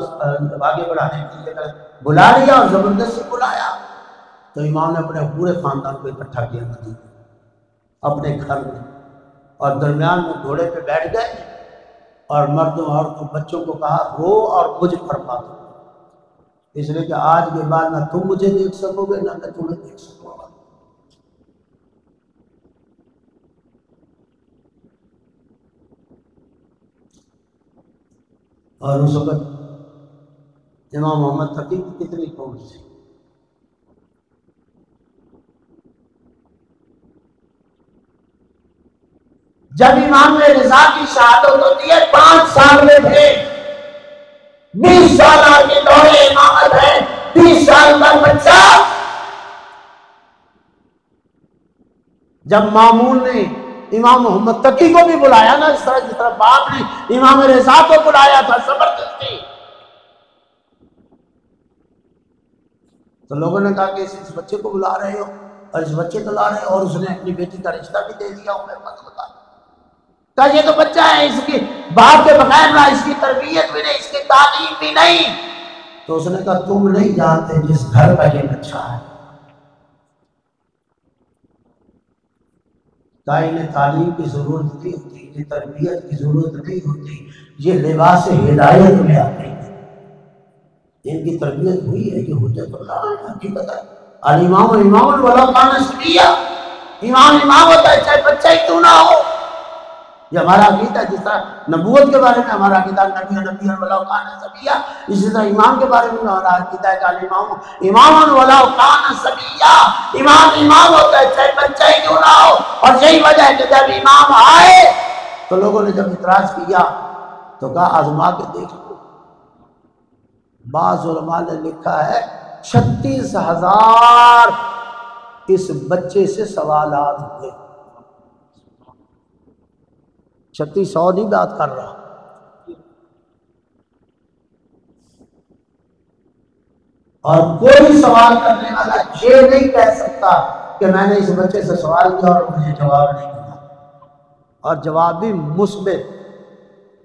آگے بڑھانے کے لیے بلا لیا اور زبردستی بلایا، تو امام نے اپنے پورے خاندان کو اکٹھا کیا مدینے اپنے گھر میں، اور درمیان میں گھوڑے پہ بیٹھ گئے اور مردوں عورتوں بچوں کو کہا رو اور مجھ پر بات، اس لیے کہ آج کے بعد نہ تم مجھے دیکھ سکو گے نہ میں تمہیں دیکھ سکوں گا۔ اور اس وقت امام محمد تقی کی کتنی قوت تھی، جب امام رضا کی شہادت ہوتی ہے 5 سال میں تھے، 20 سال کے دور امامت ہے، 20 سال کا بچہ، جب مامون نے امام محمد تقی کو بھی بلایا نا، اس طرح باپ نے امام رضا کو بلایا تھا زبردستی، تو لوگوں نے کہا کہ اس بچے کو بلا رہے ہو اور اس بچے کو لا رہے ہو، اور اس نے اپنی بیٹی کا رشتہ بھی دے دیا، ہمیں مت بتا، کہا یہ تو بچہ ہے، اس کی باپ کے بغیر نہ اس کی تربیت بھی نہیں، اس کی تعلیم بھی نہیں، تو اس نے کہا تم نہیں جانتے جس گھر کا یہ بچہ ہے انہیں تعلیم کی ضرورت نہیں ہوتی، یہ تربیت کی ضرورت نہیں ہوتی، یہ لباس ہدایت میں آتے ہیں، ان کی تربیت ہوئی ہے، یہ حجت اللہ ہے، حقیقت ہے۔ الامام امام ولو کان صبیا، امام امام ہوتا ہے چاہے بچہ ہی کیوں نہ ہو۔ یہ ہمارا عقیدہ ہے، جس طرح نبوت کے بارے میں ہمارا عقیدہ نبی ولو کان صبیا، اسی طرح امام کے بارے میں ہمارا عقیدہ ہے کہ الامام امام ولو کان صبیا، امام امام ہوتا ہے چاہے بچہ ہی کیوں نہ ہو۔ اور یہی وجہ ہے کہ جب امام آئے تو لوگوں نے جب اعتراض کیا تو کہا آزما کے دیکھ لو۔ بعض علماء نے لکھا ہے 36,000 اس بچے سے سوالات ہوئے۔ 3600 نہیں بات کر رہا، اور کوئی سوال کرنے والا یہ نہیں کہہ سکتا کہ میں نے اس بچے سے سوال کیا اور مجھے جواب نہیں ملا، اور جواب بھی مثبت،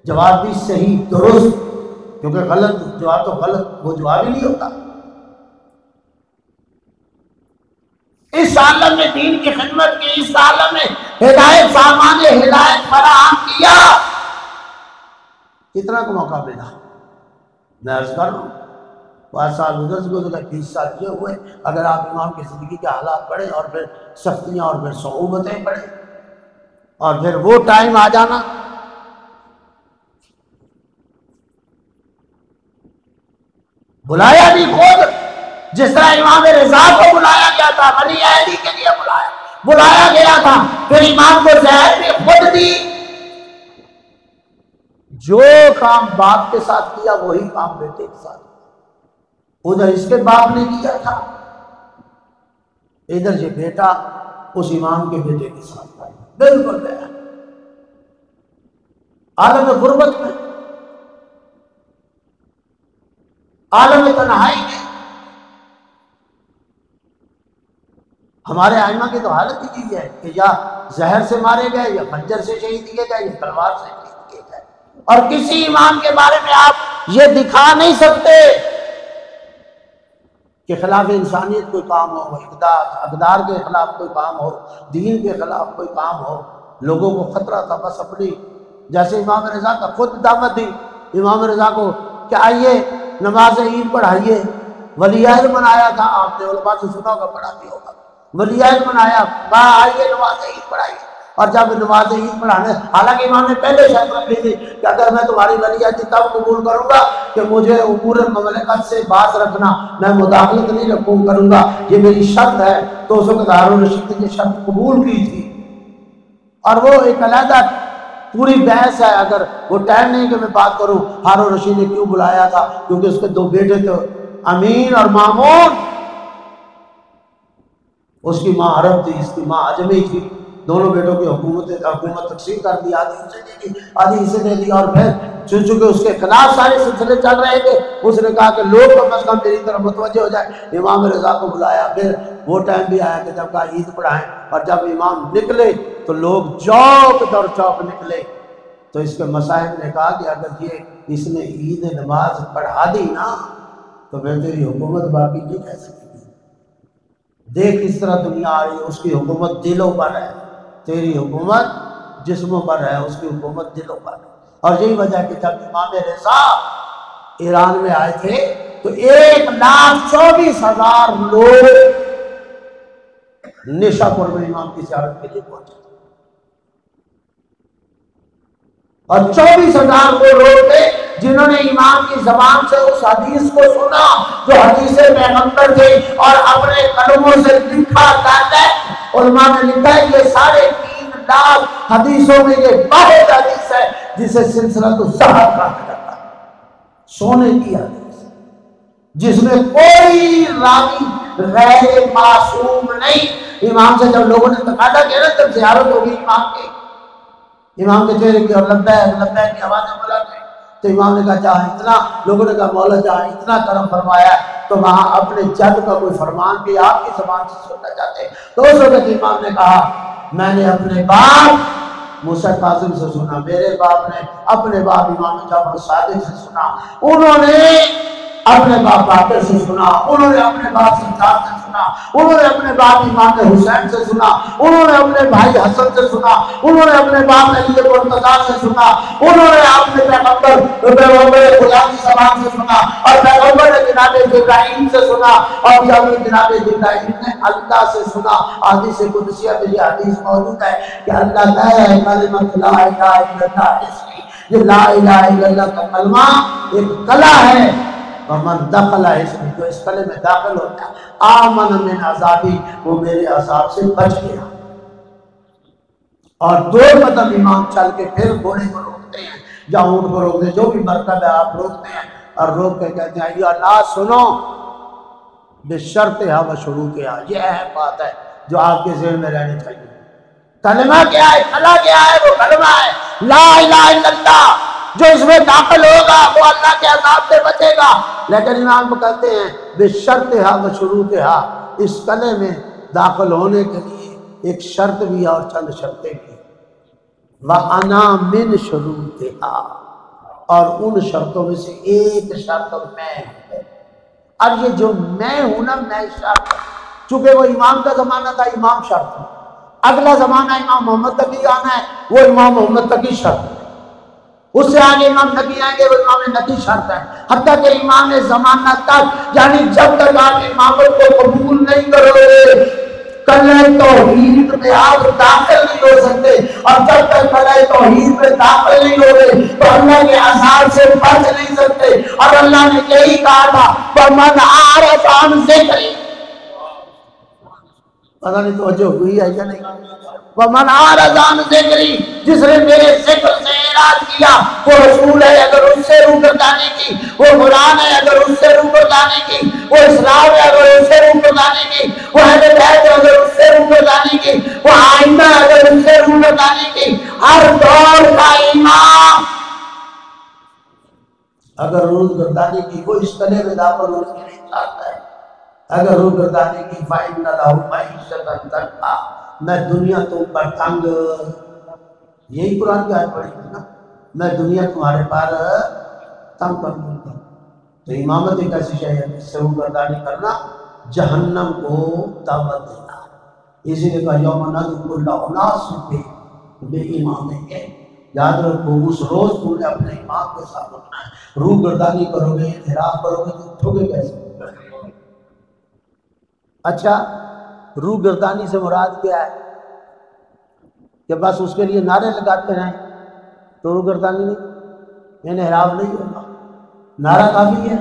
جواب بھی صحیح درست، کیونکہ غلط جواب تو غلط وہ جواب ہی نہیں ہوتا۔ اس عالم میں دین کی خدمت کی، اس عالم میں ہدایت سامان ہدایت فراہم کیا، کتنا کو موقع ملا؟ میں عرض کر رہا ہوں 5 سال گزر 20 سال یہ ہوئے، اگر آپ امام کی زندگی کے حالات پڑھیں اور پھر سختیاں اور پھر صعوبتیں پڑھیں اور پھر وہ ٹائم آ جانا، بلایا بھی خود، جس طرح امام رضا کو بلایا گیا تھا، بنی عہدی کے لیے بلایا گیا تھا، پھر امام کو زہر بھی خود دی۔ جو کام باپ کے ساتھ کیا وہی کام بیٹے کے ساتھ، ادھر اس کے باپ نے کیا تھا، ادھر یہ بیٹا اس امام کے بیٹے کے ساتھ تھا، بالکل گیا عالم غربت میں، عالم تنہائی میں۔ ہمارے ائمہ کی تو حالت ہی کی ہے کہ یا زہر سے مارے گئے، یا خنجر سے شہید کیے گئے، یا تلوار سے شہید کیے گئے، اور کسی امام کے بارے میں آپ یہ دکھا نہیں سکتے کہ خلاف انسانیت کوئی کام ہو، اقدار کے خلاف کوئی کام ہو، دین کے خلاف کوئی کام ہو۔ لوگوں کو خطرہ تھا بس اپنی، جیسے امام رضا کا خود دعوت دی امام رضا کو کہ آئیے نماز عید پڑھائیے، ولی عہد بنایا تھا، آپ نے علماء سے سنا ہوگا، پڑھا بھی ہوگا، ولی عہد بنایا، کہا آئیے نماز عید پڑھائیے، اور جب نماز عید پڑھانے، حالانکہ امام نے پہلے شرط رکھی تھی کہ اگر میں تمہاری ولی عہد تب قبول کروں گا کہ مجھے امور مملکت سے باز رکھنا، میں مداخلت نہیں کروں گا، یہ میری شرط ہے۔ تو اس وقت ہارون رشید نے یہ شرط قبول کی تھی، اور وہ ایک علیحدہ پوری بحث ہے، اگر وہ ٹائم نہیں کہ میں بات کروں ہارون رشید نے کیوں بلایا تھا، کیونکہ اس کے 2 بیٹے تھے، امین اور مامون۔ اس کی ماں عرب تھی، اس کی ماں عجمی تھی، دونوں بیٹوں کی حکومت تقسیم کر دی، آدھی اسے دے دی آدھی اسے دے دی، اور پھر چونکہ اس کے خلاف سارے سلسلے چل رہے تھے، اس نے کہا کہ لوگ کم از کم میری طرف متوجہ ہو جائے، امام رضا کو بلایا۔ پھر وہ ٹائم بھی آیا کہ جب کہا عید پڑھائیں، اور جب امام نکلے تو لوگ چوک در چوک نکلے، تو اس کے مصاحب نے کہا کہ اگر یہ اس نے عید نماز پڑھا دی نا تو پھر تیری حکومت باقی نہیں کہہ سکتی۔ دیکھ اس طرح دنیا آ رہی ہے، اس کی حکومت دلوں پر ہے، تیری حکومت جسموں پر ہے، اس کی حکومت دلوں پر ہے۔ اور یہی وجہ ہے کہ جب امام رضا ایران میں آئے تھے تو 1,24,000 لوگ نیشا پور میں امام کی زیارت کے لیے پہنچے، اور 24,000 وہ لوگ تھے جنہوں نے امام کی زبان سے اس حدیث کو سنا جو حدیث پیغمبر تھے، اور اپنے قلموں سے لکھا جاتا ہے۔ علماء نے لکھا ہے کہ 3.5 لاکھ حدیثوں میں یہ واحد حدیث ہے جسے سلسلۃ الذہب کہا جاتا ہے، سونے کی حدیث، جس میں کوئی راوی غیر معصوم نہیں۔ امام سے جب لوگوں نے تقاضا کیا نا، جب زیارت ہوگی امام کے چہرے کی اور لبیک لبیک کی آوازیں بلند ہوئی، تو امام نے کہا جہاں اتنا، لوگوں نے کہا مولا جہاں اتنا کرم فرمایا تو وہاں اپنے جد کا کوئی فرمان بھی آپ کی زبان سے سننا چاہتے ہیں۔ تو اس وقت امام نے کہا میں نے اپنے باپ موسیٰ کاظم سے سنا، میرے باپ نے اپنے باپ امام جعفر صادق سے سنا، انہوں نے اپنے باپ باقر سے سنا، انہوں نے اپنے باپ سجاد سے سنا، انہوں نے اپنے باپ امام حسین سے سنا، انہوں نے اپنے بھائی حسن سے سنا، انہوں نے اپنے باپ علی مرتضیٰ سے سنا، انہوں نے اپنے پیغمبر خدا کی زبان سے سنا، اور پیغمبر نے جناب جبرائیل سے سنا، اور جب جناب جبرائیل نے اللہ سے سنا۔ حدیث قدسیہ میں یہ حدیث موجود ہے کہ اللہ کہہ رہا ہے کلمۃ لا الہ الا اللہ، اس کی یہ لا الہ الا اللہ کا کلمہ ایک کلا ہے، ومن دخل اس میں، جو اس کلمے میں داخل ہوتا ہے آمن من عذابی، وہ میرے عذاب سے بچ گیا۔ اور 2 قدم امام چل کے پھر گھوڑے کو روکتے ہیں یا اونٹ کو روکتے ہیں، جو بھی مرکب ہے آپ روکتے ہیں، اور روک کے کہتے ہیں یا اللہ سنو بشرطہا و شروطہا، یہ اہم بات ہے جو آپ کے ذہن میں رہنی چاہیے۔ کلمہ کیا ہے؟ کلا کیا ہے؟ وہ کلمہ ہے لا الہ الا اللہ، جو اس میں داخل ہوگا وہ اللہ کے عذاب سے بچے گا۔ لیکن امام کو کہتے ہیں بشرطہا و شروطہا، اس کلمے میں داخل ہونے کے لیے ایک شرط بھی ہے اور چند شرطیں بھی، وَأَنَا مِن شُرُوطِهَا، اور ان شرطوں میں سے ایک شرط میں ہے۔ اب یہ جو میں ہوں نا، میں شرط، چونکہ وہ امام کا زمانہ تھا، امام شرط ہے، اگلا زمانہ امام محمد تقی آنا ہے، وہ امام محمد تقی شرط ہے، اس سے آگے امام نبی آئیں گے، وہ امام نبی شرط ہے، حتیٰ کہ امام زمانہ تک، یعنی جب تک آپ امامت کو قبول نہیں کرو گے کلہ توحید میں آپ داخل نہیں ہو سکتے، اور جب تک کلہ توحید میں داخل نہیں ہو گے تو اللہ کے عذاب سے بچ نہیں سکتے۔ اور اللہ نے یہی کہا تھا وَمَنْ أَعْرَضَ عَنْ ذِكْرِي، پتہ نہیں توجہ ہوئی ہے یا نہیں، وَمَنْ أَعْرَضَ عَنْ ذِكْرِي، جس نے میرے ذکر سے اعراض کیا، وہ رسول ہے اگر اس سے روگردانی کی، وہ قرآن ہے اگر اس سے روگردانی کی، وہ اسلام ہے اگر اس سے روگردانی کی، وہ اہل بیت ہے اگر اس سے روگردانی کی، وہ آئمہ ہے اگر اس سے روگردانی کی، ہر دور کا امام اگر روگردانی کی، وہ اس کلے میں داخل ہونے کے لیے چاہتا ہے، اگر روگردانی کی فَإِنَّ لَهُ مَعِيشَةً ضَنْكًا، میں دنیا تم پر تنگ، یہی قرآن کی آیت پڑھی تھی نا، میں دنیا تمہارے پر تنگ کر دوں گا۔ تو امامت ایک ایسی شے ہے جس سے روگردانی کرنا جہنم کو دعوت دینا، اسی لیے کہا یوم ندعو کل اناس بامامہم، یاد رکھو اس روز تم نے اپنے امام کے ساتھ اٹھنا ہے۔ روگردانی کرو گے، انحراف کرو گے تو اٹھو گے کیسے؟ اچھا، روگردانی سے مراد کیا ہے؟ کہ بس اس کے لیے نعرے لگاتے رہیں تو روگردانی نہیں، انحراف نہیں ہوگا، نعرہ کافی ہے۔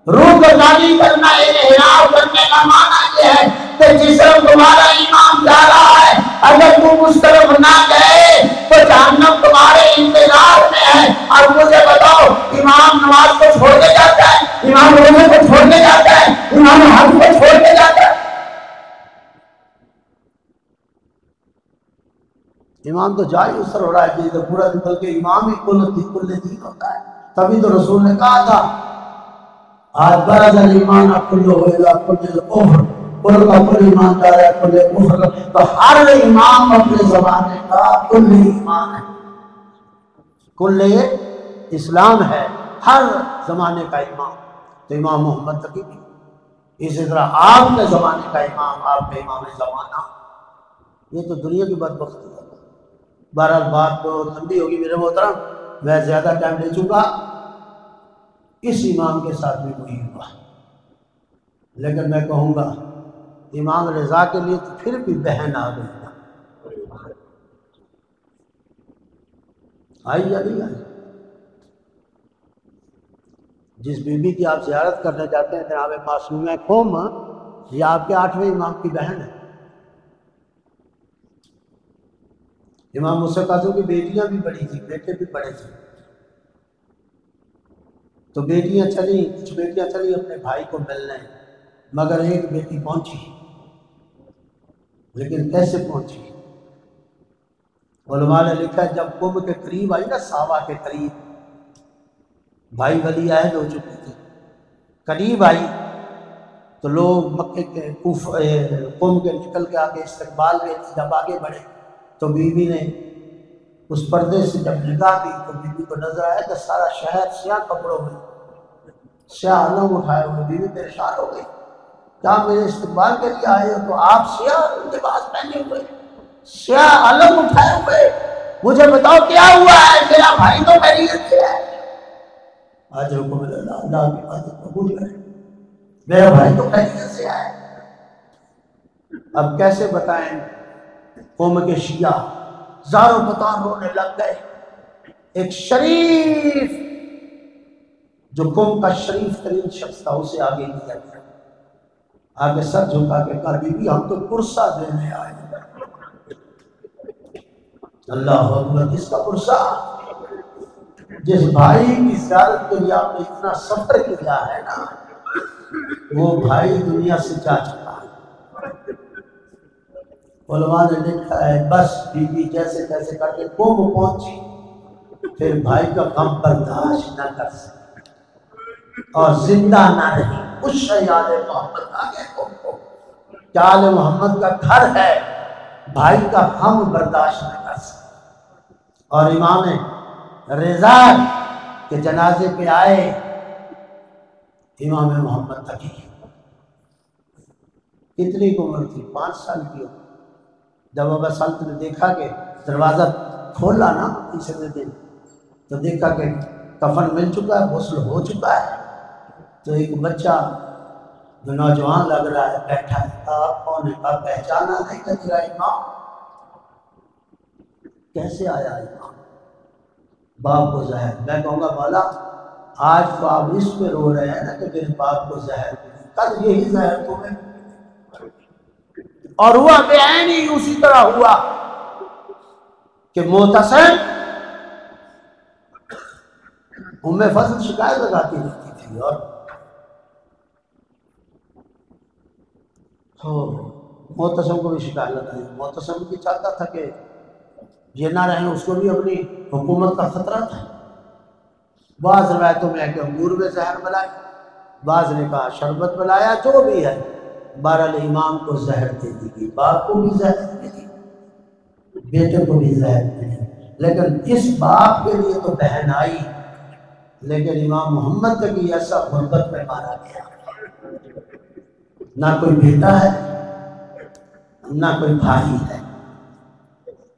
روگردانی کرنا، انحراف کرنے کا معنی یہ ہے کہ جس طرف تمہارا امام جا رہا ہے اگر تم اس طرف نہ گئے تو جہنم تمہارے انتظار میں ہے۔ اور مجھے بتاؤ، امام نماز کو چھوڑ کے جاتا ہے، امام روزے کو چھوڑ کے جاتا ہے، امام حج کو چھوڑ کے جاتا ہے؟ امام تو جا ہی اس طرح ہو رہا ہے کہ پورا دن، بلکہ امام ہی کل دین ہوتا ہے۔ تبھی تو رسول نے کہا تھا آج برز الایمان کلہ الی کل الکفر، کل کا کل ایمان جا رہا ہے کل کفر، تو ہر امام اپنے زمانے کا کل ایمان ہے، کل اسلام ہے، ہر زمانے کا امام۔ تو امام محمد تقی بھی اسی طرح آپ کے زمانے کا امام، آپ کے امام زمانہ، یہ تو دنیا کی بدبختی ہے۔ بہرحال بات تو لمبی ہوگی میرے محترم، میں زیادہ ٹائم لے چکا، اس امام کے ساتھ بھی وہی ہوا، لیکن میں کہوں گا امام رضا کے لیے تو پھر بھی بہن آ گئی نا، آئی یا نہیں آئی؟ جس بی بی کی آپ زیارت کرنے جاتے ہیں جناب معصومہ قوم، یہ آپ کے 8ویں امام کی بہن ہے۔ امام موسیٰ کاظم کی بیٹیاں بھی بڑی تھیں، بیٹے بھی بڑے تھے، تو بیٹیاں چلی، کچھ بیٹیاں چلی اپنے بھائی کو ملنے، مگر ایک بیٹی پہنچی، لیکن کیسے پہنچی؟ علماء نے لکھا ہے جب کمبھ کے قریب آئی نا، ساوا کے قریب، بھائی ولی عہد ہو چکی تھی، قریب آئی تو لوگ مکے کے کمبھ کے نکل کے آگے استقبال گئے، جب آگے بڑھے تو بی بی نے اس پردے سے جب نگاہ دی تو بی بی کو نظر آیا کہ سارا شہر سیاہ کپڑوں میں، سیاہ علم اٹھائے ہوئے بیوی پریشان ہو گئی، کیا میرے استقبال کے لیے آئے ہو تو آپ سیاہ لباس پہنے ہوئے، سیاہ علم اٹھائے ہوئے، مجھے بتاؤ کیا ہوا ہے؟ میرا بھائی تو خیریت سے ہے۔ آج حکم اللہ، اللہ کی بات قبول کرے، میرا بھائی تو خیریت سے ہے۔ اب کیسے بتائیں؟ قوم کے شیعہ زاروں پتان رونے لگ گئے۔ ایک شریف جو قوم کا شریف ترین شخص تھا اسے آگے لیا گیا، آگے سر جھکا کے کہا بی بی ہم تو پرسہ دینے آئے ہیں۔ اللہ اکبر، کس کا پرسہ؟ جس بھائی کی زیارت کے لیے آپ نے اتنا سفر کیا ہے نا، وہ بھائی دنیا سے جا چکا ہے۔ علماء نے لکھا ہے بس بی بی جیسے تیسے کر کے قوم پہنچی، پھر بھائی کا غم برداشت نہ کر سکے اور زندہ نہ رہی، اس شیعہ محمد آگے کو کہ آل محمد کا گھر ہے، بھائی کا غم برداشت نہ کر سکے۔ اور امام رضا کے جنازے پہ آئے، امام محمد تقی کتنی عمر تھی؟ 5 سال کی عمر۔ جب ابا سلط نے دیکھا کہ دروازہ کھولا نا تیسرے دن، تو دیکھا کہ کفن مل چکا ہے، غسل ہو چکا ہے، تو ایک بچہ جو نوجوان لگ رہا ہے بیٹھا ہے، آپ کون ہے؟ کہا پہچانا نہیں تھا تیرا امام۔ کیسے آیا امام؟ باپ کو زہر۔ میں کہوں گا مولا آج تو آپ اس پہ رو رہے ہیں نا کہ میرے باپ کو زہر ملی، کل یہی زہر تمہیں، اور ہوا بے عینی اسی طرح ہوا کہ معتصم ام فضل شکایت لگاتی رہتی تھی، اور معتصم کو بھی شکایت لگائی۔ معتصم بھی چاہتا تھا کہ یہ نہ رہیں، اس کو بھی اپنی حکومت کا خطرہ تھا۔ بعض روایتوں میں ہے کہ انگور میں زہر ملائی، بعض نے کہا شربت ملایا، جو بھی ہے بہرحال امام کو زہر دے دی گئی، باپ کو بھی زہر ملی، بیٹے کو بھی زہر ملی، لیکن اس باپ کے لیے تو بہن آئی، لیکن امام محمد تقی ایسا غربت میں مارا گیا، نہ کوئی بیٹا ہے نہ کوئی بھائی ہے،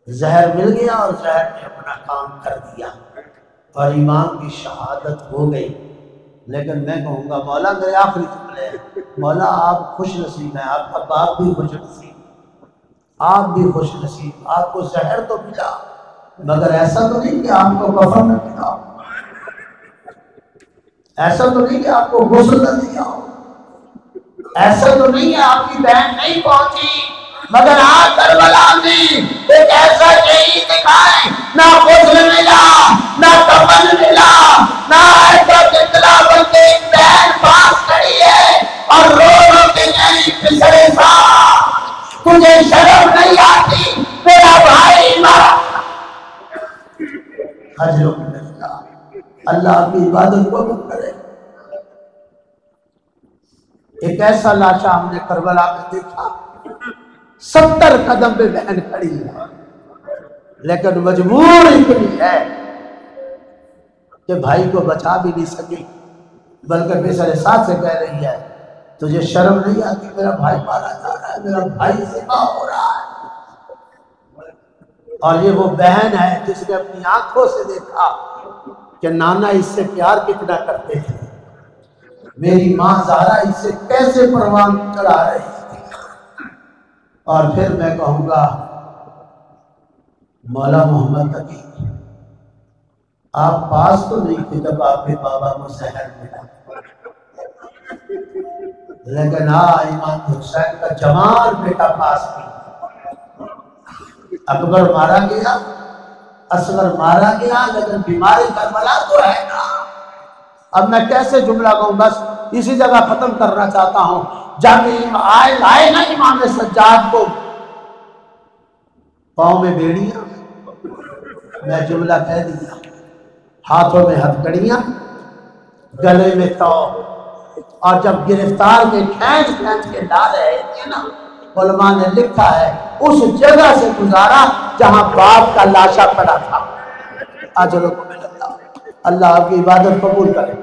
زہر مل گیا اور زہر نے اپنا کام کر دیا اور امام کی شہادت ہو گئی۔ لیکن میں کہوں گا مولا میرے آخری جملے ہیں، مولا آپ خوش نصیب ہیں، آپ کا باپ بھی خوش نصیب، آپ بھی خوش نصیب، آپ کو زہر تو ملا مگر ایسا تو نہیں کہ آپ کو کفن نہ ملا، ایسا تو نہیں کہ آپ کو غسل نہ دیا، ایسا تو نہیں کہ آپ کی بہن نہیں پہنچی، مگر آج کربلا میں ایک ایسا شہید دکھائے، نہ غسل ملا نہ کفن ملا، نہ ایسا اطلاع بلکہ ایک بہن پاس کھڑی ہے اور رو رو کے نہیں پسرے سا تجھے شرم نہیں آتی میرا بھائی مارا۔ حجر اللہ آپ کی عبادت کو کرے۔ ایک ایسا لاشا ہم نے کربلا میں دیکھا، 70 قدم پہ بہن کھڑی ہے، لیکن مجبور اتنی ہے کہ بھائی کو بچا بھی نہیں سکی، بلکہ بے ساتھ سے کہہ رہی ہے تجھے شرم نہیں آتی میرا بھائی مارا جا رہا ہے، میرا بھائی ذبح ہو رہا ہے۔ اور یہ وہ بہن ہے جس نے اپنی آنکھوں سے دیکھا کہ نانا اس سے پیار کتنا کرتے تھے، میری ماں زہرا اس سے کیسے پروان چڑھا رہی تھی۔ اور پھر میں کہوں گا مولا محمد تقی آپ پاس تو نہیں تھے جب آپ کے بابا کو زہر ملا، لیکن امام حسین کا جوان بیٹا پاس تھی، اکبر مارا گیا، اصغر مارا گیا، لیکن بیماری کربلا تو ہے نا۔ اب میں کیسے جملہ کہوں، بس اسی جگہ ختم کرنا چاہتا ہوں۔ جب آئے نا امام سجاد کو پاؤں میں بیڑیاں، میں جملہ کہہ دیا، ہاتھوں میں ہتھ کڑیاں، گلے میں تو، اور جب گرفتار کے کھینچ کے لا رہے تھے نا، علماء نے لکھا ہے اس جگہ سے گزارا جہاں باپ کا لاشا پڑا تھا۔ اجرکم اللہ، اللہ آپ کی عبادت قبول کرے۔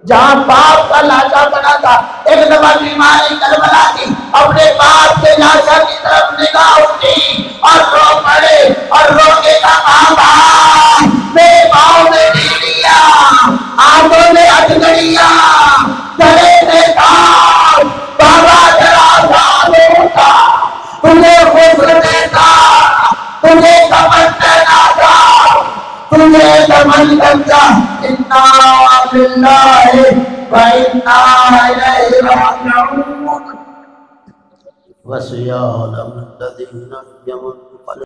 جہاں باپ کا لاشا پڑا تھا، ایک دفعہ بیماری کربلا کی اپنے باپ کے لاشا کی طرف نگاہ اٹھی اور رو پڑے اور رو کے کہا بابا میرے پاؤں میں نیڑیاں، آنکھوں میں ہتھکڑیاں، گلے میں تاج، بابا ذرا ساتھ اٹھا، تجھے غسل دیتا، تجھے کفن پہناتا، تجھے دفن کرتا، انا للہ و انا الیہ راجعون۔ وسيعلم الذين يموتون